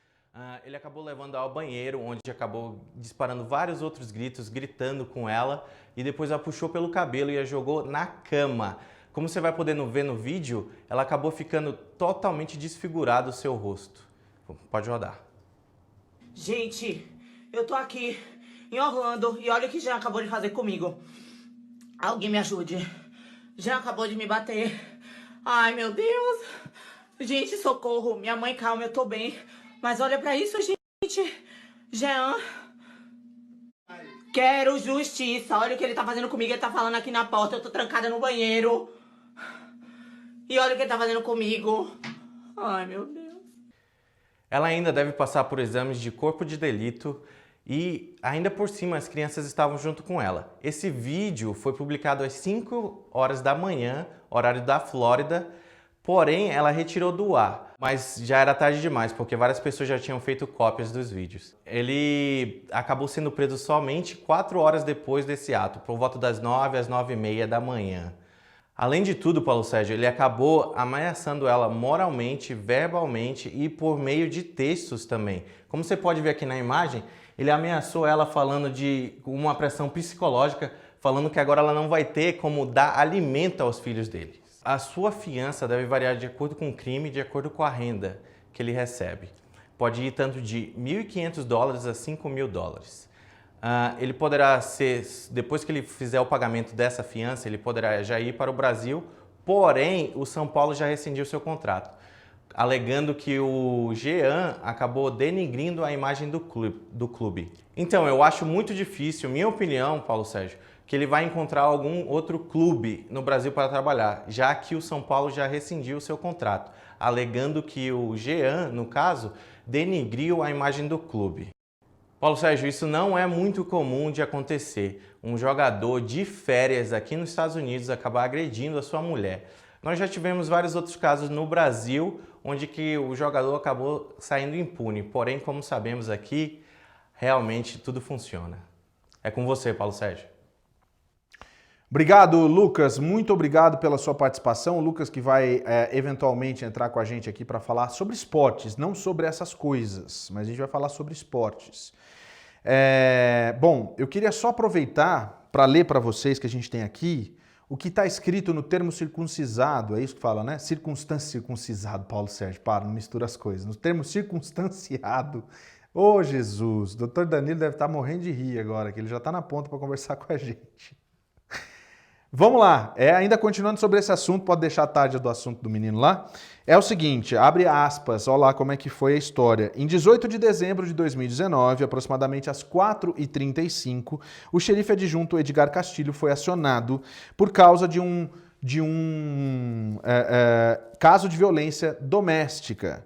Ele acabou levando ao banheiro, onde acabou disparando vários outros gritos, gritando com ela, e depois a puxou pelo cabelo e a jogou na cama. Como você vai poder ver no vídeo, ela acabou ficando totalmente desfigurado o seu rosto. Pode rodar. Gente, eu tô aqui em Orlando e olha o que Jean acabou de fazer comigo. Alguém me ajude. Jean acabou de me bater. Ai, meu Deus. Gente, socorro. Minha mãe, calma, eu tô bem. Mas olha pra isso, gente. Jean. Quero justiça. Olha o que ele tá fazendo comigo. Ele tá falando aqui na porta. Eu tô trancada no banheiro. E olha o que ele tá fazendo comigo. Ai, meu Deus. Ela ainda deve passar por exames de corpo de delito e ainda por cima as crianças estavam junto com ela. Esse vídeo foi publicado às 5 horas da manhã, horário da Flórida, porém ela retirou do ar, mas já era tarde demais porque várias pessoas já tinham feito cópias dos vídeos. Ele acabou sendo preso somente 4 horas depois desse ato, por volta das 9 às 9h30 da manhã. Além de tudo, Paulo Sérgio, ele acabou ameaçando ela moralmente, verbalmente e por meio de textos também. Como você pode ver aqui na imagem, ele ameaçou ela falando de uma pressão psicológica, falando que agora ela não vai ter como dar alimento aos filhos dele. A sua fiança deve variar de acordo com o crime e de acordo com a renda que ele recebe. Pode ir tanto de $1.500 a $5.000. Ele poderá ser, depois que ele fizer o pagamento dessa fiança, ele poderá já ir para o Brasil, porém o São Paulo já rescindiu seu contrato, alegando que o Jean acabou denigrindo a imagem do clube. Então, eu acho muito difícil, minha opinião, Paulo Sérgio, que ele vai encontrar algum outro clube no Brasil para trabalhar, já que o São Paulo já rescindiu o seu contrato, alegando que o Jean, no caso, denigriu a imagem do clube. Paulo Sérgio, isso não é muito comum de acontecer. Um jogador de férias aqui nos Estados Unidos acabar agredindo a sua mulher. Nós já tivemos vários outros casos no Brasil, onde que o jogador acabou saindo impune. Porém, como sabemos aqui, realmente tudo funciona. É com você, Paulo Sérgio. Obrigado, Lucas. Muito obrigado pela sua participação. O Lucas que vai eventualmente entrar com a gente aqui para falar sobre esportes, não sobre essas coisas, mas a gente vai falar sobre esportes. Bom, eu queria só aproveitar para ler para vocês que a gente tem aqui o que está escrito no termo circuncisado, é isso que fala, né? Circuncisado, Paulo Sérgio, para, não mistura as coisas. No termo circunstanciado, ô Jesus, o doutor Danilo deve estar morrendo de rir agora, que ele já está na ponta para conversar com a gente. Vamos lá, ainda continuando sobre esse assunto, pode deixar a tarde do assunto do menino lá. É o seguinte, abre aspas, olha lá como é que foi a história. Em 18 de dezembro de 2019, aproximadamente às 4h35, o xerife adjunto Edgar Castilho foi acionado por causa de um caso de violência doméstica.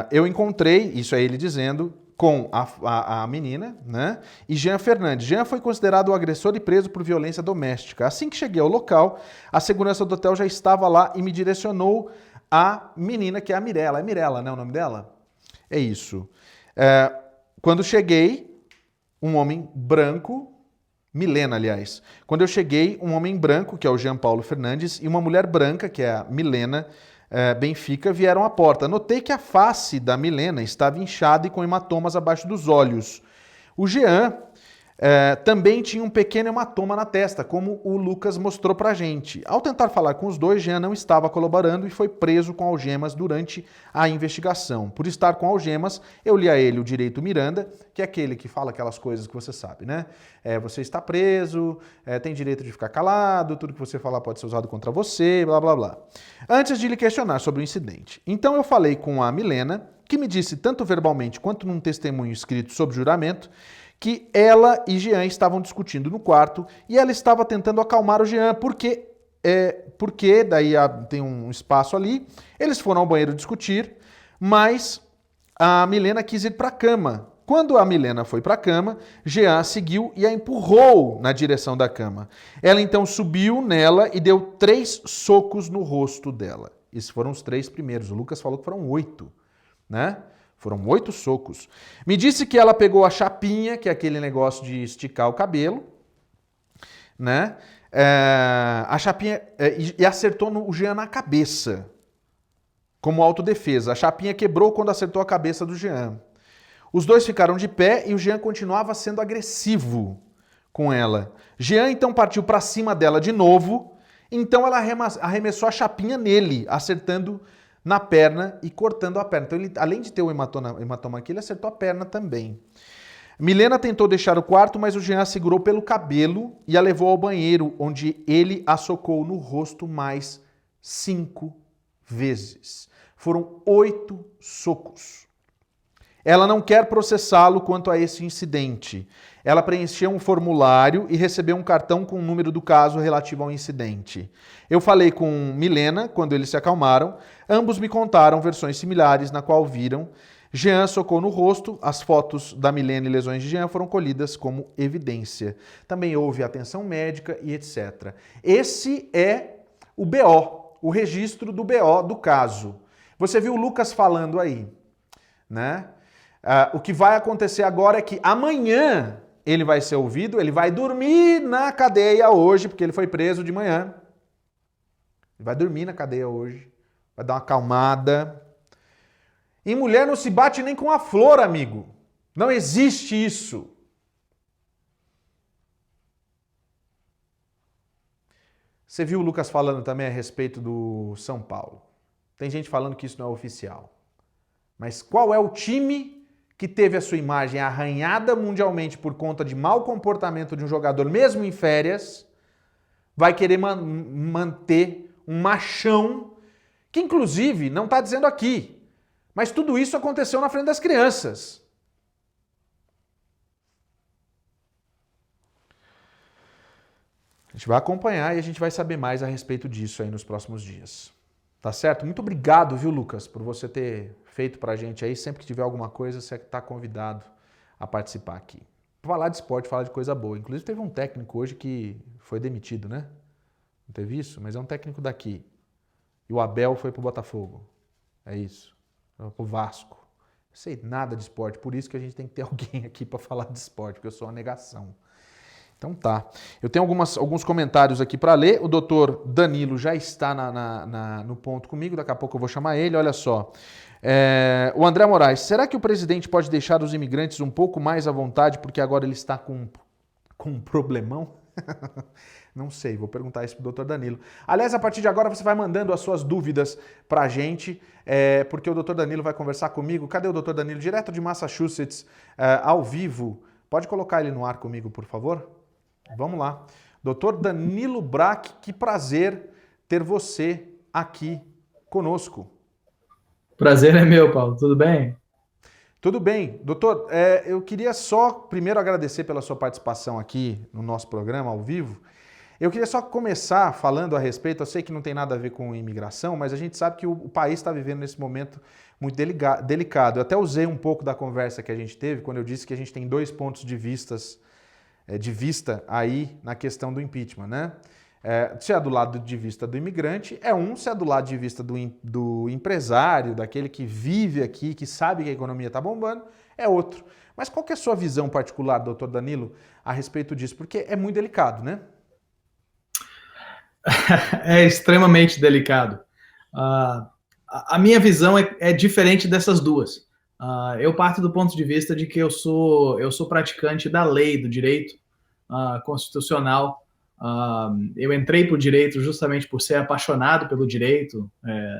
Eu encontrei, isso é ele dizendo, com a menina, né? E Jean Fernandes. Jean foi considerado o agressor e preso por violência doméstica. Assim que cheguei ao local, a segurança do hotel já estava lá e me direcionou a menina, que é a Mirella. É Mirella, né, o nome dela? É isso. Quando cheguei, um homem branco, Milena, aliás. Quando eu cheguei, um homem branco, que é o Jean Paulo Fernandes, e uma mulher branca, que é a Milena Benfica, vieram à porta. Notei que a face da Milena estava inchada e com hematomas abaixo dos olhos. O Jean também tinha um pequeno hematoma na testa, como o Lucas mostrou pra gente. Ao tentar falar com os dois, Jean não estava colaborando e foi preso com algemas durante a investigação. Por estar com algemas, eu li a ele o direito Miranda, que é aquele que fala aquelas coisas que você sabe, né? Você está preso, tem direito de ficar calado, tudo que você falar pode ser usado contra você, blá blá blá. Antes de lhe questionar sobre o incidente. Então eu falei com a Milena, que me disse tanto verbalmente quanto num testemunho escrito sob juramento, que ela e Jean estavam discutindo no quarto e ela estava tentando acalmar o Jean, porque daí tem um espaço ali, eles foram ao banheiro discutir, mas a Milena quis ir para a cama. Quando a Milena foi para a cama, Jean seguiu e a empurrou na direção da cama. Ela então subiu nela e deu 3 socos no rosto dela. Esses foram os 3 primeiros, o Lucas falou que foram 8, né? Foram 8 socos. Me disse que ela pegou a chapinha, que é aquele negócio de esticar o cabelo, né? A chapinha e acertou o Jean na cabeça, como autodefesa. A chapinha quebrou quando acertou a cabeça do Jean. Os dois ficaram de pé e o Jean continuava sendo agressivo com ela. Jean então partiu para cima dela de novo, então ela arremessou a chapinha nele, acertando na perna e cortando a perna. Então, ele, além de ter o hematoma aqui, ele acertou a perna também. Milena tentou deixar o quarto, mas o Jean a segurou pelo cabelo e a levou ao banheiro, onde ele a socou no rosto mais 5 vezes. Foram 8 socos. Ela não quer processá-lo quanto a esse incidente. Ela preencheu um formulário e recebeu um cartão com o número do caso relativo ao incidente. Eu falei com Milena quando eles se acalmaram. Ambos me contaram versões similares na qual viram Jean socou no rosto. As fotos da Milena e lesões de Jean foram colhidas como evidência. Também houve atenção médica e etc. Esse é o BO, o registro do BO do caso. Você viu o Lucas falando aí, né? O que vai acontecer agora é que amanhã ele vai ser ouvido, ele vai dormir na cadeia hoje, porque ele foi preso de manhã. Ele vai dormir na cadeia hoje, vai dar uma acalmada. E mulher não se bate nem com a flor, amigo. Não existe isso. Você viu o Lucas falando também a respeito do São Paulo. Tem gente falando que isso não é oficial. Mas qual é o time que teve a sua imagem arranhada mundialmente por conta de mau comportamento de um jogador, mesmo em férias, vai querer manter um machão que, inclusive, não está dizendo aqui, mas tudo isso aconteceu na frente das crianças. A gente vai acompanhar e a gente vai saber mais a respeito disso aí nos próximos dias. Tá certo? Muito obrigado, viu, Lucas, por você ter feito pra gente aí. Sempre que tiver alguma coisa, você está convidado a participar aqui. Falar de esporte, falar de coisa boa. Inclusive teve um técnico hoje que foi demitido, né? Não teve isso? Mas é um técnico daqui. E o Abel foi pro Botafogo. É isso. Pro Vasco. Não sei nada de esporte, por isso que a gente tem que ter alguém aqui para falar de esporte, porque eu sou uma negação. Então tá. Eu tenho alguns comentários aqui para ler. O doutor Danilo já está no ponto comigo, daqui a pouco eu vou chamar ele. Olha só. O André Moraes, será que o presidente pode deixar os imigrantes um pouco mais à vontade porque agora ele está com um problemão? Não sei, vou perguntar isso pro doutor Danilo. Aliás, a partir de agora você vai mandando as suas dúvidas pra gente, porque o doutor Danilo vai conversar comigo. Cadê o doutor Danilo? Direto de Massachusetts, ao vivo. Pode colocar ele no ar comigo, por favor? Vamos lá. Doutor Danilo Brack, que prazer ter você aqui conosco. Prazer é meu, Paulo. Tudo bem? Tudo bem. Doutor, eu queria só primeiro agradecer pela sua participação aqui no nosso programa, ao vivo. Eu queria só começar falando a respeito, eu sei que não tem nada a ver com imigração, mas a gente sabe que o país está vivendo nesse momento muito delicado. Eu até usei um pouco da conversa que a gente teve, quando eu disse que a gente tem dois pontos de vista aí na questão do impeachment, né? Se é do lado de vista do imigrante, se é do lado de vista do empresário, daquele que vive aqui, que sabe que a economia está bombando, é outro. Mas qual que é a sua visão particular, doutor Danilo, a respeito disso? Porque é muito delicado, né? É extremamente delicado. A minha visão é diferente dessas duas. Eu parto do ponto de vista de que eu sou praticante da lei, do direito constitucional. Eu entrei para o direito justamente por ser apaixonado pelo direito.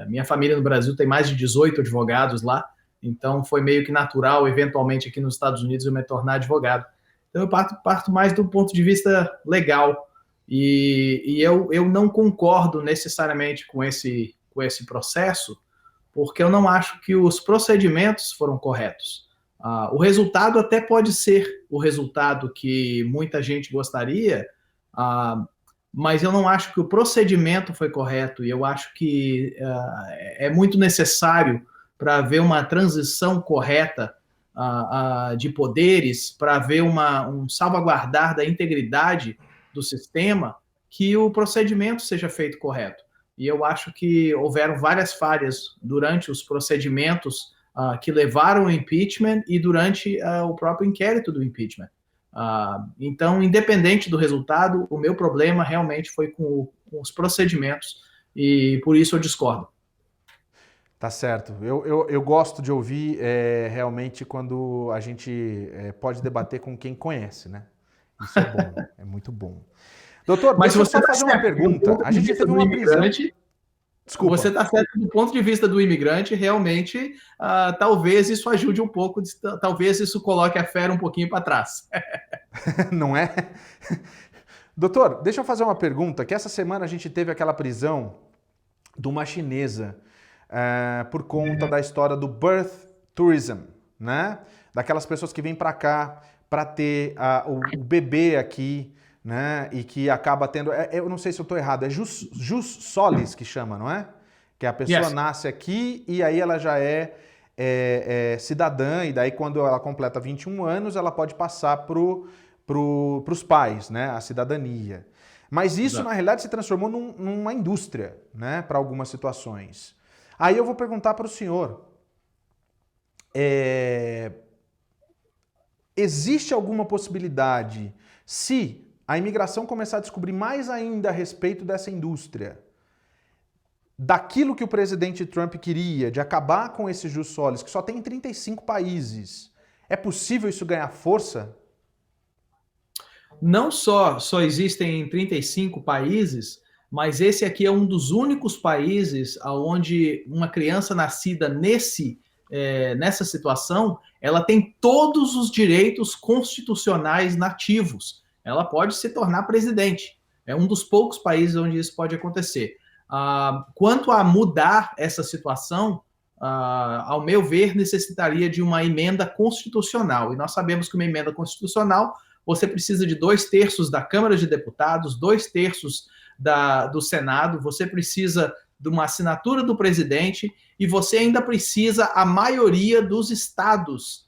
Minha família no Brasil tem mais de 18 advogados lá, então foi meio que natural, eventualmente, aqui nos Estados Unidos, eu me tornar advogado. Então eu parto mais do ponto de vista legal. E eu não concordo necessariamente com esse processo, porque eu não acho que os procedimentos foram corretos. O resultado até pode ser o resultado que muita gente gostaria, mas eu não acho que o procedimento foi correto, e eu acho que é muito necessário para haver uma transição correta de poderes, para haver um salvaguardar da integridade do sistema, que o procedimento seja feito correto. E eu acho que houveram várias falhas durante os procedimentos que levaram ao impeachment e durante o próprio inquérito do impeachment. Então, independente do resultado, o meu problema realmente foi com os procedimentos e por isso eu discordo. Tá certo. Eu gosto de ouvir realmente quando a gente pode debater com quem conhece, né? Isso é bom, é muito bom. Doutor, mas deixa eu só fazer uma pergunta. A gente teve uma prisão. Desculpa. Você está certo do ponto de vista do imigrante, realmente, talvez isso ajude um pouco, talvez isso coloque a fera um pouquinho para trás. Não é? Doutor, deixa eu fazer uma pergunta, que essa semana a gente teve aquela prisão de uma chinesa por conta da história do birth tourism, né? Daquelas pessoas que vêm para cá para ter o bebê aqui, né? E que acaba tendo... eu não sei se eu estou errado, é jus solis que chama, não é? Que a pessoa nasce aqui e aí ela já é cidadã, e daí quando ela completa 21 anos, ela pode passar pros pais, né? A cidadania. Mas isso, na realidade, se transformou numa indústria, né? Para algumas situações. Aí eu vou perguntar para o senhor, existe alguma possibilidade, se a imigração começar a descobrir mais ainda a respeito dessa indústria, daquilo que o presidente Trump queria, de acabar com esse jus solis, que só tem em 35 países, é possível isso ganhar força? Não só existem em 35 países, mas esse aqui é um dos únicos países onde uma criança nascida nessa situação, ela tem todos os direitos constitucionais nativos. Ela pode se tornar presidente. É um dos poucos países onde isso pode acontecer. Quanto a mudar essa situação, ao meu ver, necessitaria de uma emenda constitucional. E nós sabemos que uma emenda constitucional, você precisa de 2/3 da Câmara de Deputados, 2/3 do Senado, você precisa de uma assinatura do presidente e você ainda precisa a maioria dos estados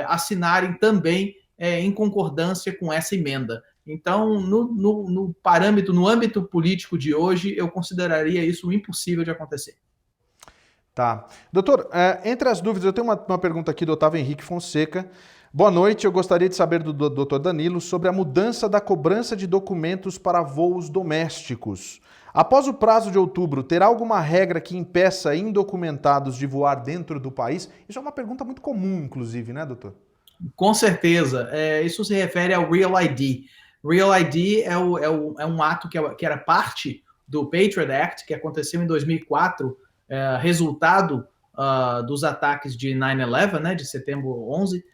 assinarem também em concordância com essa emenda. Então, no âmbito político de hoje, eu consideraria isso impossível de acontecer. Tá. Doutor, entre as dúvidas, eu tenho uma pergunta aqui do Otávio Henrique Fonseca. Boa noite, eu gostaria de saber do Dr. Danilo sobre a mudança da cobrança de documentos para voos domésticos. Após o prazo de outubro, terá alguma regra que impeça indocumentados de voar dentro do país? Isso é uma pergunta muito comum, inclusive, né, doutor? Com certeza. Isso se refere ao Real ID. Real ID é um ato que era parte do Patriot Act, que aconteceu em 2004, resultado dos ataques de 9/11, né, de setembro 11,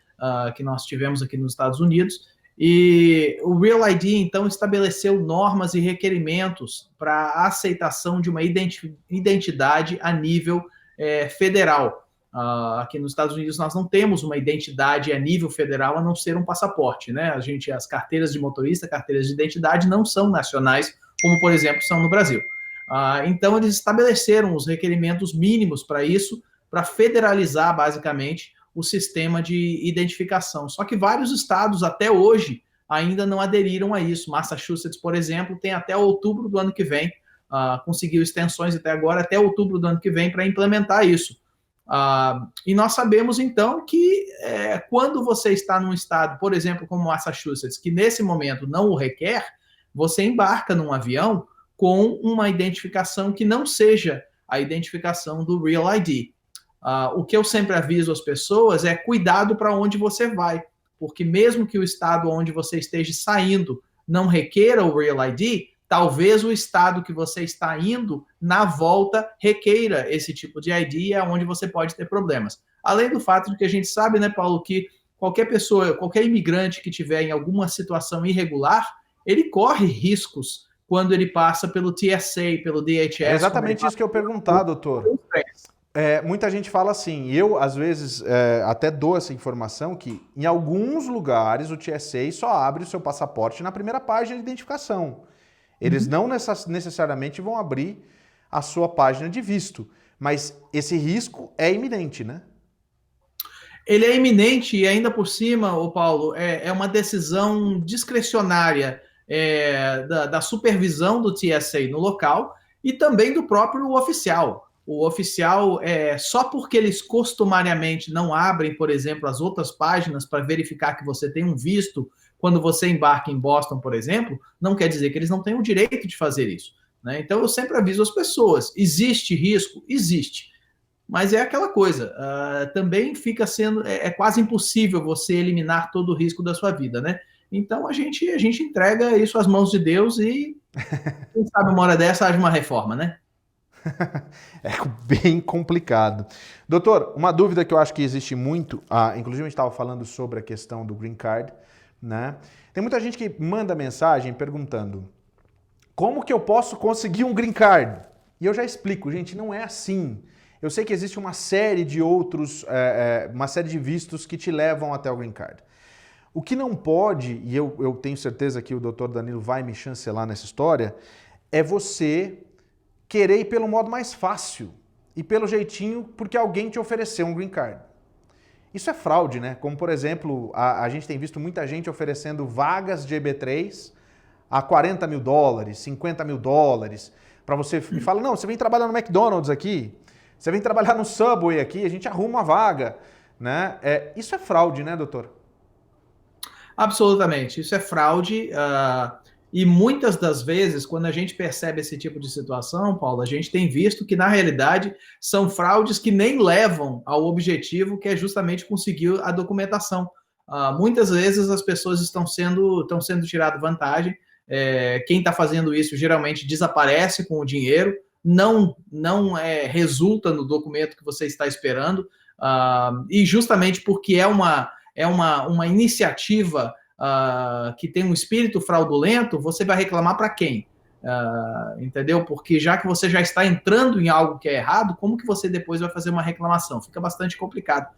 que nós tivemos aqui nos Estados Unidos. E o Real ID, então, estabeleceu normas e requerimentos para a aceitação de uma identidade a nível federal. Aqui nos Estados Unidos nós não temos uma identidade a nível federal a não ser um passaporte, né? As carteiras de motorista, carteiras de identidade não são nacionais, como, por exemplo, são no Brasil. Então, eles estabeleceram os requerimentos mínimos para isso, para federalizar, basicamente, o sistema de identificação. Só que vários estados, até hoje, ainda não aderiram a isso. Massachusetts, por exemplo, tem até outubro do ano que vem, conseguiu extensões até agora, até outubro do ano que vem, para implementar isso. E nós sabemos, então, que quando você está num estado, por exemplo, como Massachusetts, que nesse momento não o requer, você embarca num avião com uma identificação que não seja a identificação do Real ID. O que eu sempre aviso as pessoas é cuidado para onde você vai, porque mesmo que o estado onde você esteja saindo não requeira o Real ID, talvez o estado que você está indo, na volta, requeira esse tipo de ID, e é onde você pode ter problemas. Além do fato de que a gente sabe, né, Paulo, que qualquer pessoa, qualquer imigrante que tiver em alguma situação irregular, ele corre riscos quando ele passa pelo TSA, pelo DHS. É exatamente isso que eu perguntar, doutor. Muita gente fala assim, eu às vezes até dou essa informação, que em alguns lugares o TSA só abre o seu passaporte na primeira página de identificação. Eles não necessariamente vão abrir a sua página de visto, mas esse risco é iminente, né? Ele é iminente e ainda por cima, Paulo, é uma decisão discricionária da supervisão do TSA no local e também do próprio oficial. O oficial, só porque eles costumariamente não abrem, por exemplo, as outras páginas para verificar que você tem um visto quando você embarca em Boston, por exemplo, não quer dizer que eles não têm o direito de fazer isso, né? Então, eu sempre aviso as pessoas, existe risco? Existe. Mas é aquela coisa, também fica sendo, quase impossível você eliminar todo o risco da sua vida, né? Então, a gente entrega isso às mãos de Deus e, quem sabe, uma hora dessa haja uma reforma, né? É bem complicado. Doutor, uma dúvida que eu acho que existe muito, inclusive a gente estava falando sobre a questão do Green Card, né? Tem muita gente que manda mensagem perguntando: como que eu posso conseguir um Green Card? E eu já explico, gente, não é assim. Eu sei que existe uma série de outros, uma série de vistos que te levam até o Green Card. O que não pode, e eu tenho certeza que o Dr. Danilo vai me chancelar nessa história, é você querer ir pelo modo mais fácil e pelo jeitinho porque alguém te ofereceu um Green Card. Isso é fraude, né? Como, por exemplo, a gente tem visto muita gente oferecendo vagas de EB3 a $40 mil, $50 mil, para você e fala, não, você vem trabalhar no McDonald's aqui, você vem trabalhar no Subway aqui, a gente arruma uma vaga, né? Isso é fraude, né, doutor? Absolutamente, isso é fraude. E muitas das vezes, quando a gente percebe esse tipo de situação, Paulo, a gente tem visto que, na realidade, são fraudes que nem levam ao objetivo, que é justamente conseguir a documentação. Muitas vezes as pessoas estão sendo tiradas vantagem. Quem está fazendo isso geralmente desaparece com o dinheiro, não resulta no documento que você está esperando, e justamente porque é uma iniciativa que tem um espírito fraudulento, você vai reclamar para quem? Entendeu? Porque já que você já está entrando em algo que é errado, como que você depois vai fazer uma reclamação? Fica bastante complicado.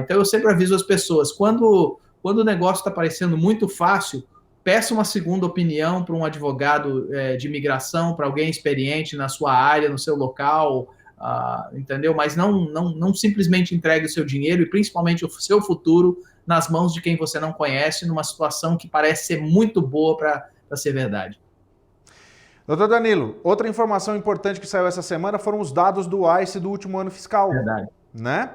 Então eu sempre aviso as pessoas, quando o negócio está parecendo muito fácil, peça uma segunda opinião para um advogado de imigração, para alguém experiente na sua área, no seu local, entendeu? Mas não simplesmente entregue o seu dinheiro e principalmente o seu futuro nas mãos de quem você não conhece, numa situação que parece ser muito boa para ser verdade. Doutor Danilo, outra informação importante que saiu essa semana foram os dados do ICE do último ano fiscal. Verdade. Né?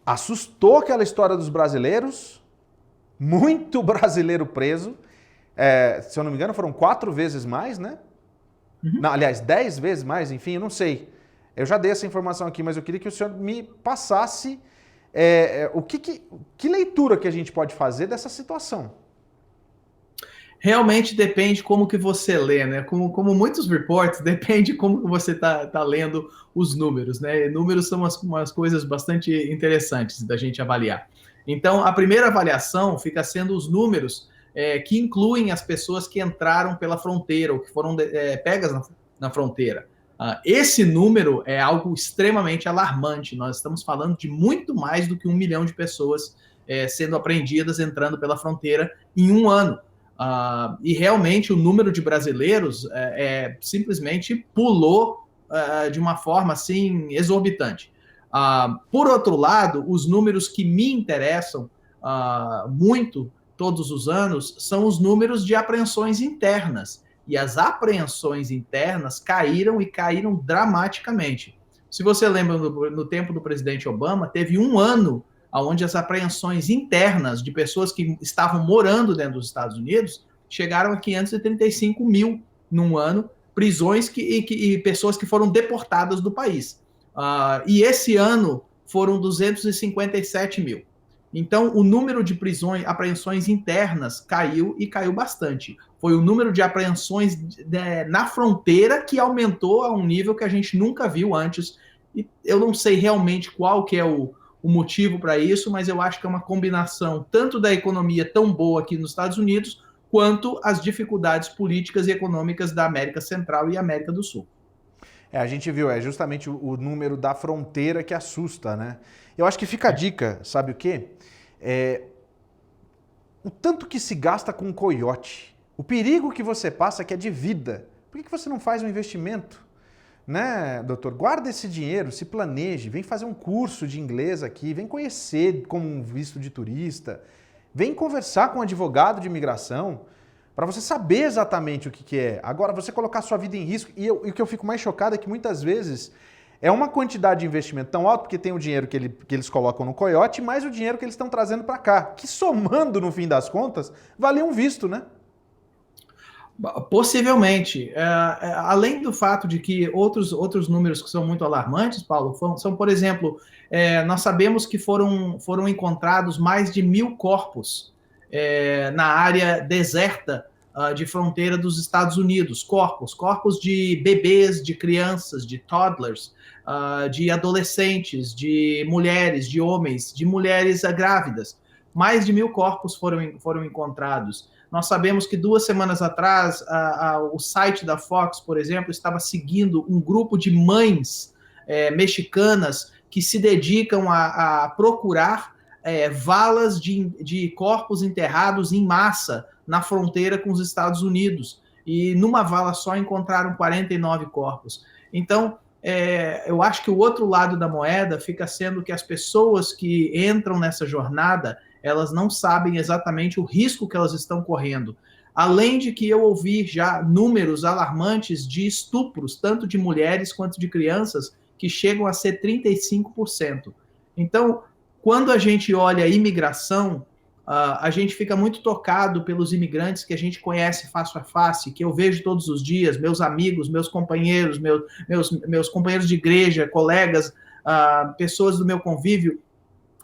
Assustou aquela história dos brasileiros, muito brasileiro preso. Se eu não me engano, foram 4 vezes mais, né? Uhum. Não, aliás, 10 vezes mais, enfim, eu não sei. Eu já dei essa informação aqui, mas eu queria que o senhor me passasse que leitura que a gente pode fazer dessa situação. Realmente depende como que você lê, né? Como muitos reports, depende como que você tá lendo os números, né? Números são umas coisas bastante interessantes da gente avaliar. Então, a primeira avaliação fica sendo os números que incluem as pessoas que entraram pela fronteira ou que foram pegas na fronteira. Esse número é algo extremamente alarmante. Nós estamos falando de muito mais do que 1 milhão de pessoas sendo apreendidas entrando pela fronteira em um ano. E realmente o número de brasileiros simplesmente pulou de uma forma assim exorbitante. Por outro lado, os números que me interessam muito todos os anos são os números de apreensões internas. E as apreensões internas caíram e caíram dramaticamente. Se você lembra, no tempo do presidente Obama, teve um ano onde as apreensões internas de pessoas que estavam morando dentro dos Estados Unidos chegaram a 535 mil num ano, prisões e pessoas que foram deportadas do país. E esse ano foram 257 mil. Então, o número de apreensões internas caiu e caiu bastante. Foi o número de apreensões na fronteira que aumentou a um nível que a gente nunca viu antes. E eu não sei realmente qual que é o motivo para isso, mas eu acho que é uma combinação tanto da economia tão boa aqui nos Estados Unidos, quanto as dificuldades políticas e econômicas da América Central e América do Sul. A gente viu, justamente o número da fronteira que assusta, né? Eu acho que fica a dica, sabe o quê? O tanto que se gasta com coiote, o perigo que você passa que é de vida. Por que você não faz um investimento? Né, doutor? Guarda esse dinheiro, se planeje, vem fazer um curso de inglês aqui, vem conhecer como um visto de turista, vem conversar com um advogado de imigração para você saber exatamente o que é. Agora, você colocar sua vida em risco, e o que eu fico mais chocado é que muitas vezes é uma quantidade de investimento tão alta, porque tem o dinheiro que eles colocam no coiote, mais o dinheiro que eles estão trazendo para cá, que somando, no fim das contas, valia um visto, né? Possivelmente. Além do fato de que outros números que são muito alarmantes, Paulo, são, por exemplo, nós sabemos que foram encontrados mais de 1.000 corpos na área deserta de fronteira dos Estados Unidos. Corpos de bebês, de crianças, de toddlers, de adolescentes, de mulheres, de homens, de mulheres grávidas. Mais de 1.000 corpos foram encontrados. Nós sabemos que 2 semanas atrás, o site da Fox, por exemplo, estava seguindo um grupo de mães mexicanas que se dedicam a procurar valas de corpos enterrados em massa na fronteira com os Estados Unidos. E numa vala só encontraram 49 corpos. Então, eu acho que o outro lado da moeda fica sendo que as pessoas que entram nessa jornada, elas não sabem exatamente o risco que elas estão correndo. Além de que eu ouvi já números alarmantes de estupros, tanto de mulheres quanto de crianças, que chegam a ser 35%. Então, quando a gente olha a imigração, a gente fica muito tocado pelos imigrantes que a gente conhece face a face, que eu vejo todos os dias, meus amigos, meus companheiros, meus companheiros de igreja, colegas, pessoas do meu convívio.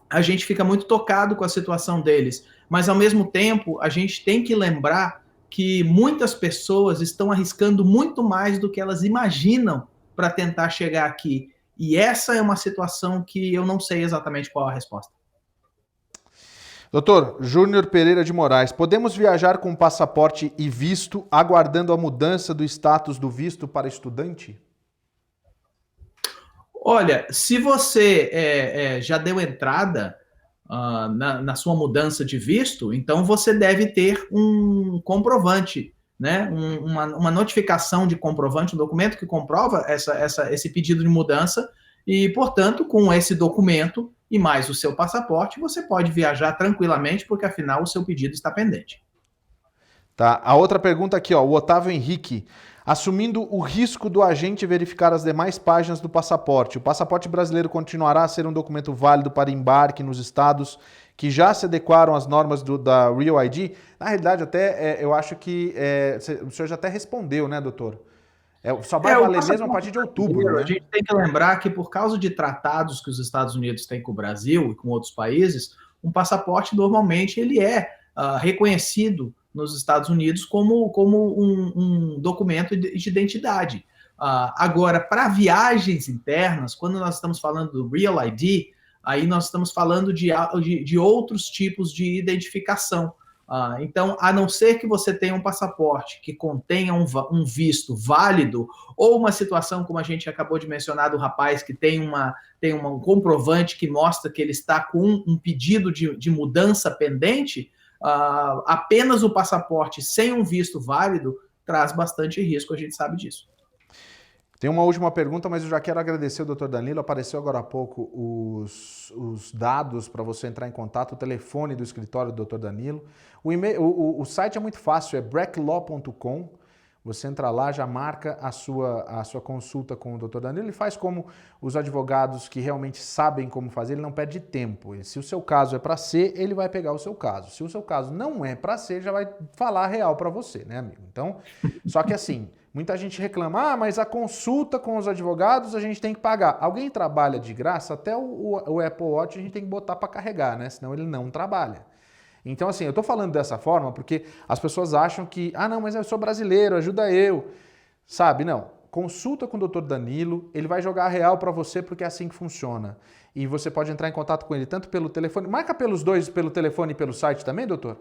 A gente fica muito tocado com a situação deles, mas ao mesmo tempo a gente tem que lembrar que muitas pessoas estão arriscando muito mais do que elas imaginam para tentar chegar aqui. E essa é uma situação que eu não sei exatamente qual a resposta. Doutor Júnior Pereira de Moraes, podemos viajar com passaporte e visto, aguardando a mudança do status do visto para estudante? Olha, se você já deu entrada na sua mudança de visto, então você deve ter um comprovante, né? Uma notificação de comprovante, um documento que comprova esse pedido de mudança, e, portanto, com esse documento e mais o seu passaporte, você pode viajar tranquilamente, porque, afinal, o seu pedido está pendente. Tá. A outra pergunta aqui, ó, o Otávio Henrique. Assumindo o risco do agente verificar as demais páginas do passaporte, o passaporte brasileiro continuará a ser um documento válido para embarque nos estados que já se adequaram às normas da Real ID? Na realidade, até eu acho que o senhor já até respondeu, né, doutor? Só vai valer mesmo a partir de outubro, né? A gente tem que lembrar que, por causa de tratados que os Estados Unidos têm com o Brasil e com outros países, um passaporte normalmente ele é reconhecido nos Estados Unidos como um documento de identidade. Agora, para viagens internas, quando nós estamos falando do Real ID, aí nós estamos falando de outros tipos de identificação. Então, a não ser que você tenha um passaporte que contenha um visto válido, ou uma situação como a gente acabou de mencionar do rapaz que tem um comprovante que mostra que ele está com um pedido de mudança pendente, apenas o passaporte sem um visto válido traz bastante risco, a gente sabe disso. Tem uma última pergunta, mas eu já quero agradecer o Dr. Danilo. Apareceu agora há pouco os dados para você entrar em contato, o telefone do escritório do Dr. Danilo. O site é muito fácil, é bracklaw.com. Você entra lá, já marca a sua consulta com o Dr. Danilo e faz como os advogados que realmente sabem como fazer, ele não perde tempo. Se o seu caso é para ser, ele vai pegar o seu caso. Se o seu caso não é para ser, já vai falar a real para você, né, amigo? Então, só que assim, muita gente reclama, mas a consulta com os advogados a gente tem que pagar. Alguém trabalha de graça, até o Apple Watch a gente tem que botar para carregar, né? Senão ele não trabalha. Então, assim, eu tô falando dessa forma porque as pessoas acham que, não, mas eu sou brasileiro, ajuda eu. Sabe, não. Consulta com o Dr. Danilo, ele vai jogar a real para você porque é assim que funciona. E você pode entrar em contato com ele tanto pelo telefone, marca pelos dois, pelo telefone e pelo site também, doutor?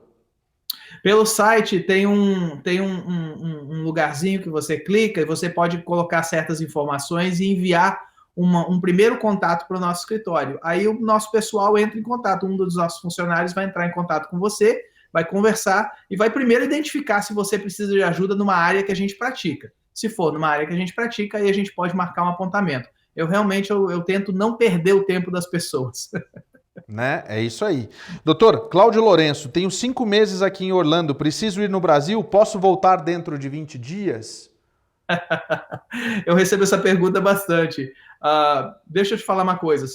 Pelo site tem um lugarzinho que você clica e você pode colocar certas informações e enviar um primeiro contato para o nosso escritório. Aí o nosso pessoal entra em contato, um dos nossos funcionários vai entrar em contato com você, vai conversar e vai primeiro identificar se você precisa de ajuda numa área que a gente pratica. Se for numa área que a gente pratica, aí a gente pode marcar um apontamento. Eu realmente tento não perder o tempo das pessoas. Né? É isso aí. Doutor, Cláudio Lourenço, tenho 5 meses aqui em Orlando, preciso ir no Brasil, posso voltar dentro de 20 dias? Eu recebo essa pergunta bastante. Deixa eu te falar uma coisa,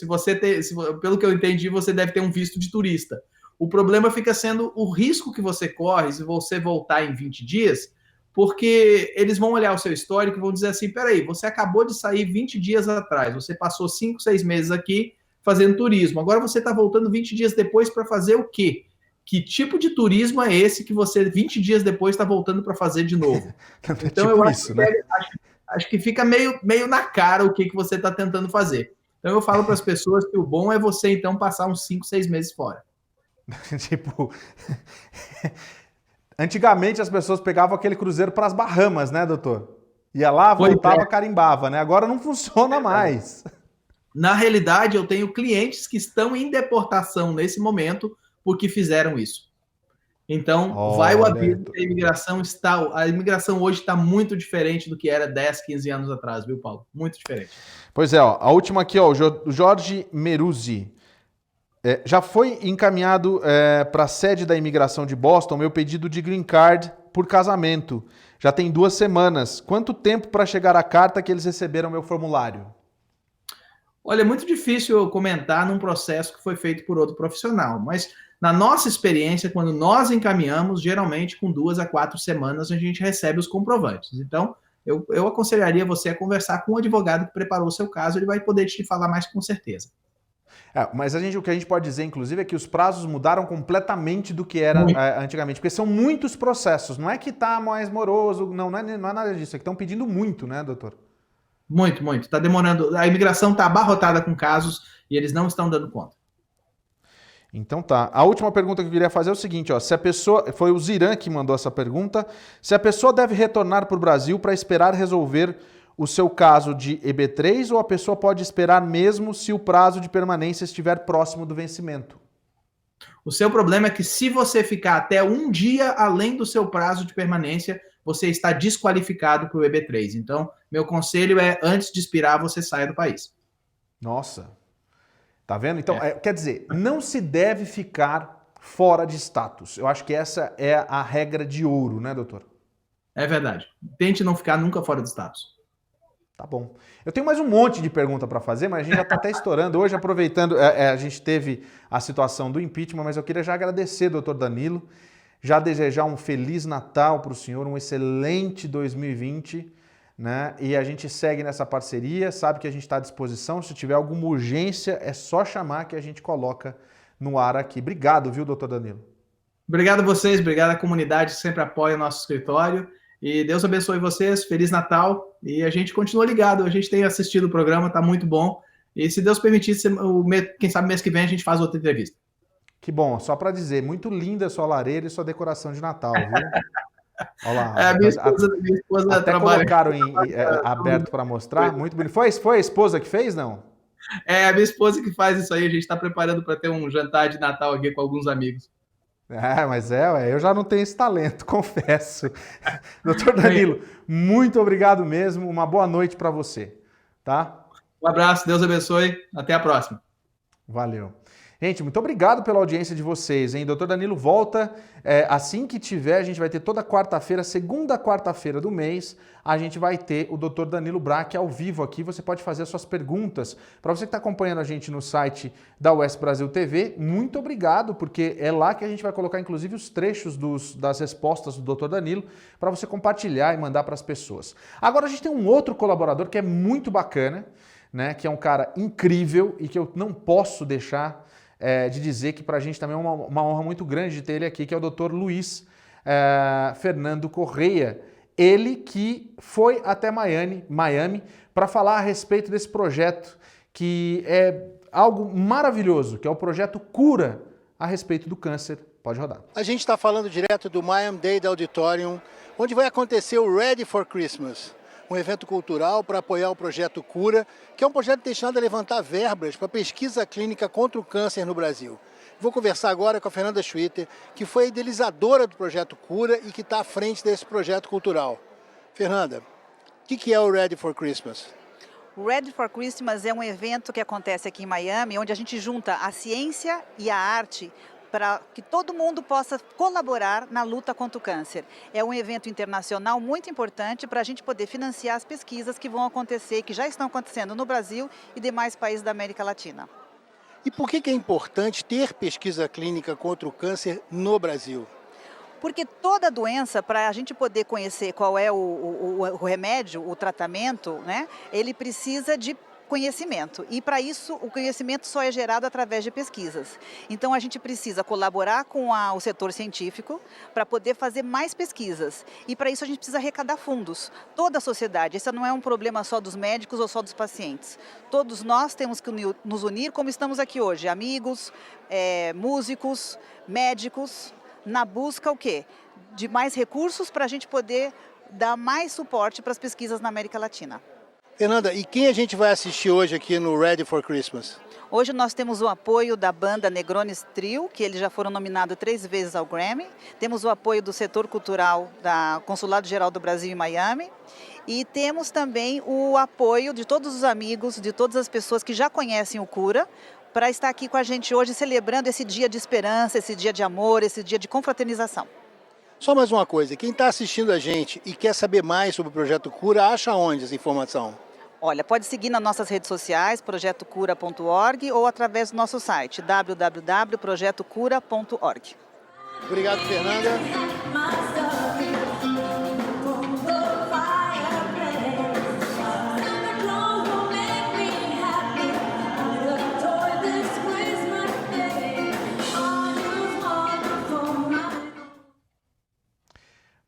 pelo que eu entendi, você deve ter um visto de turista. O problema fica sendo o risco que você corre se você voltar em 20 dias, porque eles vão olhar o seu histórico e vão dizer assim, peraí, você acabou de sair 20 dias atrás, você passou 5, 6 meses aqui fazendo turismo, agora você está voltando 20 dias depois para fazer o quê? Que tipo de turismo é esse que você 20 dias depois está voltando para fazer de novo? Então tipo eu acho que fica meio na cara o que você está tentando fazer. Então eu falo para as pessoas que o bom é você então passar uns 5, 6 meses fora. Tipo, antigamente as pessoas pegavam aquele cruzeiro para as Bahamas, né, doutor? Ia lá, voltava, carimbava, né? Agora não funciona mais. Na realidade, eu tenho clientes que estão em deportação nesse momento porque fizeram isso. Então, vai o aviso que a imigração hoje está muito diferente do que era 10, 15 anos atrás, viu, Paulo? Muito diferente. Pois é, ó, a última aqui, ó, o Jorge Meruzzi. Já foi encaminhado para a sede da imigração de Boston meu pedido de green card por casamento. Já tem 2 semanas. Quanto tempo para chegar a carta que eles receberam meu formulário? Olha, é muito difícil eu comentar num processo que foi feito por outro profissional, mas na nossa experiência, quando nós encaminhamos, geralmente com 2 a 4 semanas a gente recebe os comprovantes. Então, eu aconselharia você a conversar com o advogado que preparou o seu caso, ele vai poder te falar mais com certeza. Mas o que a gente pode dizer, inclusive, é que os prazos mudaram completamente do que era antigamente, porque são muitos processos. Não é que está mais moroso, não é nada disso. É que estão pedindo muito, né, doutor? Muito, muito. Está demorando. A imigração está abarrotada com casos e eles não estão dando conta. Então tá. A última pergunta que eu queria fazer é o seguinte, ó. Se a pessoa, foi o Ziran que mandou essa pergunta, se a pessoa deve retornar para o Brasil para esperar resolver o seu caso de EB3 ou a pessoa pode esperar mesmo se o prazo de permanência estiver próximo do vencimento? O seu problema é que se você ficar até um dia além do seu prazo de permanência, você está desqualificado para o EB3. Então, meu conselho é, antes de expirar, você saia do país. Nossa. Tá vendo? Então, quer dizer, não se deve ficar fora de status. Eu acho que essa é a regra de ouro, né, doutor? É verdade. Tente não ficar nunca fora de status. Tá bom. Eu tenho mais um monte de pergunta para fazer, mas a gente já está até estourando. Hoje, aproveitando, a gente teve a situação do impeachment, mas eu queria já agradecer, doutor Danilo, já desejar um Feliz Natal para o senhor, um excelente 2020, né? E a gente segue nessa parceria, sabe que a gente está à disposição. Se tiver alguma urgência, é só chamar que a gente coloca no ar aqui. Obrigado, viu, doutor Danilo? Obrigado a vocês, obrigado à comunidade que sempre apoia o nosso escritório. E Deus abençoe vocês, Feliz Natal, e a gente continua ligado, a gente tem assistido o programa, tá muito bom, e se Deus permitir, quem sabe mês que vem a gente faz outra entrevista. Que bom, só para dizer, muito linda a sua lareira e sua decoração de Natal, viu? Olha lá. Minha esposa até trabalha. Colocaram aberto para mostrar, muito bonito. Foi a esposa que fez, não? É a minha esposa que faz isso aí, a gente está preparando para ter um jantar de Natal aqui com alguns amigos. Mas eu já não tenho esse talento, confesso. Doutor Danilo, muito obrigado mesmo, uma boa noite para você, tá? Um abraço, Deus abençoe, até a próxima. Valeu. Gente, muito obrigado pela audiência de vocês, hein? Doutor Danilo volta assim que tiver, a gente vai ter toda quarta-feira, segunda quarta-feira do mês, a gente vai ter o Dr. Danilo Braque ao vivo aqui. Você pode fazer as suas perguntas. Para você que está acompanhando a gente no site da US Brasil TV, muito obrigado, porque é lá que a gente vai colocar, inclusive, os trechos das respostas do Dr. Danilo para você compartilhar e mandar para as pessoas. Agora, a gente tem um outro colaborador que é muito bacana, né? Que é um cara incrível e que eu não posso deixar de dizer que para a gente também é uma honra muito grande de ter ele aqui, que é o Dr. Luiz Fernando Correia. Ele que foi até Miami para falar a respeito desse projeto, que é algo maravilhoso, que é o projeto Cura a respeito do câncer. Pode rodar. A gente está falando direto do Miami-Dade Auditorium, onde vai acontecer o Ready for Christmas, um evento cultural para apoiar o projeto Cura, que é um projeto destinado a levantar verbas para pesquisa clínica contra o câncer no Brasil. Vou conversar agora com a Fernanda Schwitter, que foi a idealizadora do projeto Cura e que está à frente desse projeto cultural. Fernanda, o que é o Ready for Christmas? O Ready for Christmas é um evento que acontece aqui em Miami, onde a gente junta a ciência e a arte para que todo mundo possa colaborar na luta contra o câncer. É um evento internacional muito importante para a gente poder financiar as pesquisas que vão acontecer, que já estão acontecendo no Brasil e demais países da América Latina. E por que é importante ter pesquisa clínica contra o câncer no Brasil? Porque toda doença, para a gente poder conhecer qual é o remédio, o tratamento, né, ele precisa de conhecimento. E para isso, o conhecimento só é gerado através de pesquisas. Então, a gente precisa colaborar com o setor científico para poder fazer mais pesquisas. E para isso, a gente precisa arrecadar fundos. Toda a sociedade. Esse não é um problema só dos médicos ou só dos pacientes. Todos nós temos que nos unir como estamos aqui hoje. Amigos, músicos, médicos, na busca o quê? De mais recursos para a gente poder dar mais suporte para as pesquisas na América Latina. Fernanda, e quem a gente vai assistir hoje aqui no Ready for Christmas? Hoje nós temos o apoio da banda Negronis Trio, que eles já foram nominados 3 vezes ao Grammy. Temos o apoio do setor cultural da Consulado Geral do Brasil em Miami. E temos também o apoio de todos os amigos, de todas as pessoas que já conhecem o Cura, para estar aqui com a gente hoje celebrando esse dia de esperança, esse dia de amor, esse dia de confraternização. Só mais uma coisa, quem está assistindo a gente e quer saber mais sobre o Projeto Cura, acha onde essa informação? Olha, pode seguir nas nossas redes sociais, projetocura.org, ou através do nosso site, www.projetocura.org. Obrigado, Fernanda.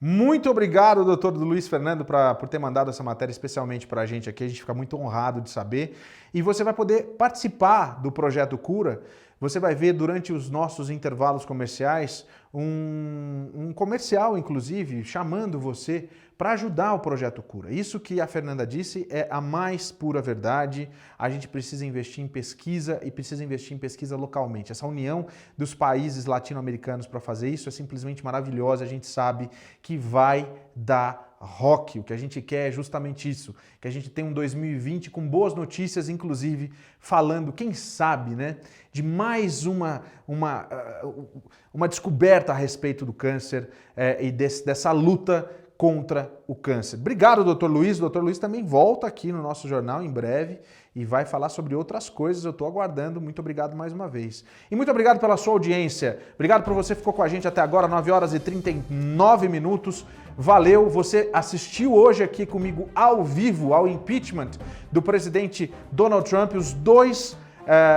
Muito obrigado, doutor Luiz Fernando, por ter mandado essa matéria especialmente para a gente aqui. A gente fica muito honrado de saber. E você vai poder participar do Projeto Cura. Você vai ver durante os nossos intervalos comerciais um comercial, inclusive, chamando você para ajudar o Projeto Cura. Isso que a Fernanda disse é a mais pura verdade. A gente precisa investir em pesquisa e precisa investir em pesquisa localmente. Essa união dos países latino-americanos para fazer isso é simplesmente maravilhosa. A gente sabe que vai dar rock. O que a gente quer é justamente isso, que a gente tenha um 2020 com boas notícias, inclusive falando, quem sabe, né, de mais uma descoberta a respeito do câncer e dessa luta contra o câncer. Obrigado, doutor Luiz. O doutor Luiz também volta aqui no nosso jornal em breve e vai falar sobre outras coisas. Eu estou aguardando. Muito obrigado mais uma vez. E muito obrigado pela sua audiência. Obrigado por você que ficou com a gente até agora, 9 horas e 39 minutos. Valeu, você assistiu hoje aqui comigo ao vivo ao impeachment do presidente Donald Trump. Os dois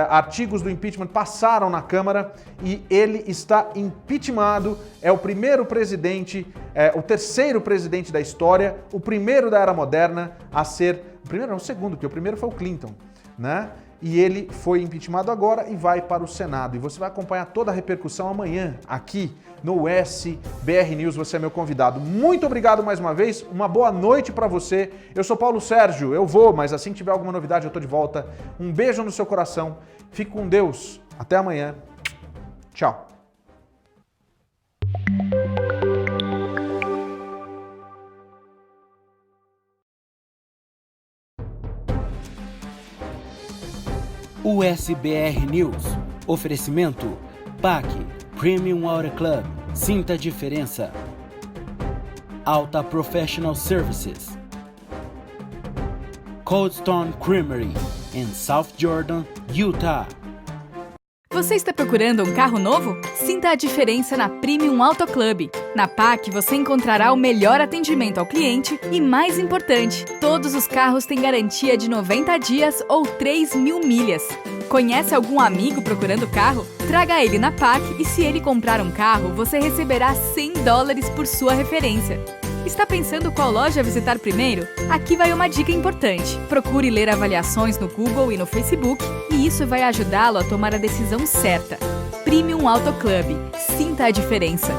artigos do impeachment passaram na Câmara e ele está impeachmentado. É o primeiro presidente, o terceiro presidente da história, o primeiro da era moderna a ser... O primeiro não, o segundo, porque o primeiro foi o Clinton, né? E ele foi impeachmentado agora e vai para o Senado. E você vai acompanhar toda a repercussão amanhã, aqui no SBR News. Você é meu convidado. Muito obrigado mais uma vez. Uma boa noite para você. Eu sou Paulo Sérgio. Eu vou, mas assim que tiver alguma novidade eu tô de volta. Um beijo no seu coração. Fique com Deus. Até amanhã. Tchau. USBR News. Oferecimento PAC, Premium Auto Club, sinta a diferença. Alta Professional Services. Cold Stone Creamery, em South Jordan, Utah. Você está procurando um carro novo? Sinta a diferença na Premium Auto Club. Na PAC você encontrará o melhor atendimento ao cliente e, mais importante, todos os carros têm garantia de 90 dias ou 3.000 milhas. Conhece algum amigo procurando carro? Traga ele na PAC e, se ele comprar um carro, você receberá $100 por sua referência. Está pensando qual loja visitar primeiro? Aqui vai uma dica importante. Procure ler avaliações no Google e no Facebook e isso vai ajudá-lo a tomar a decisão certa. Premium Auto Club. Sinta a diferença.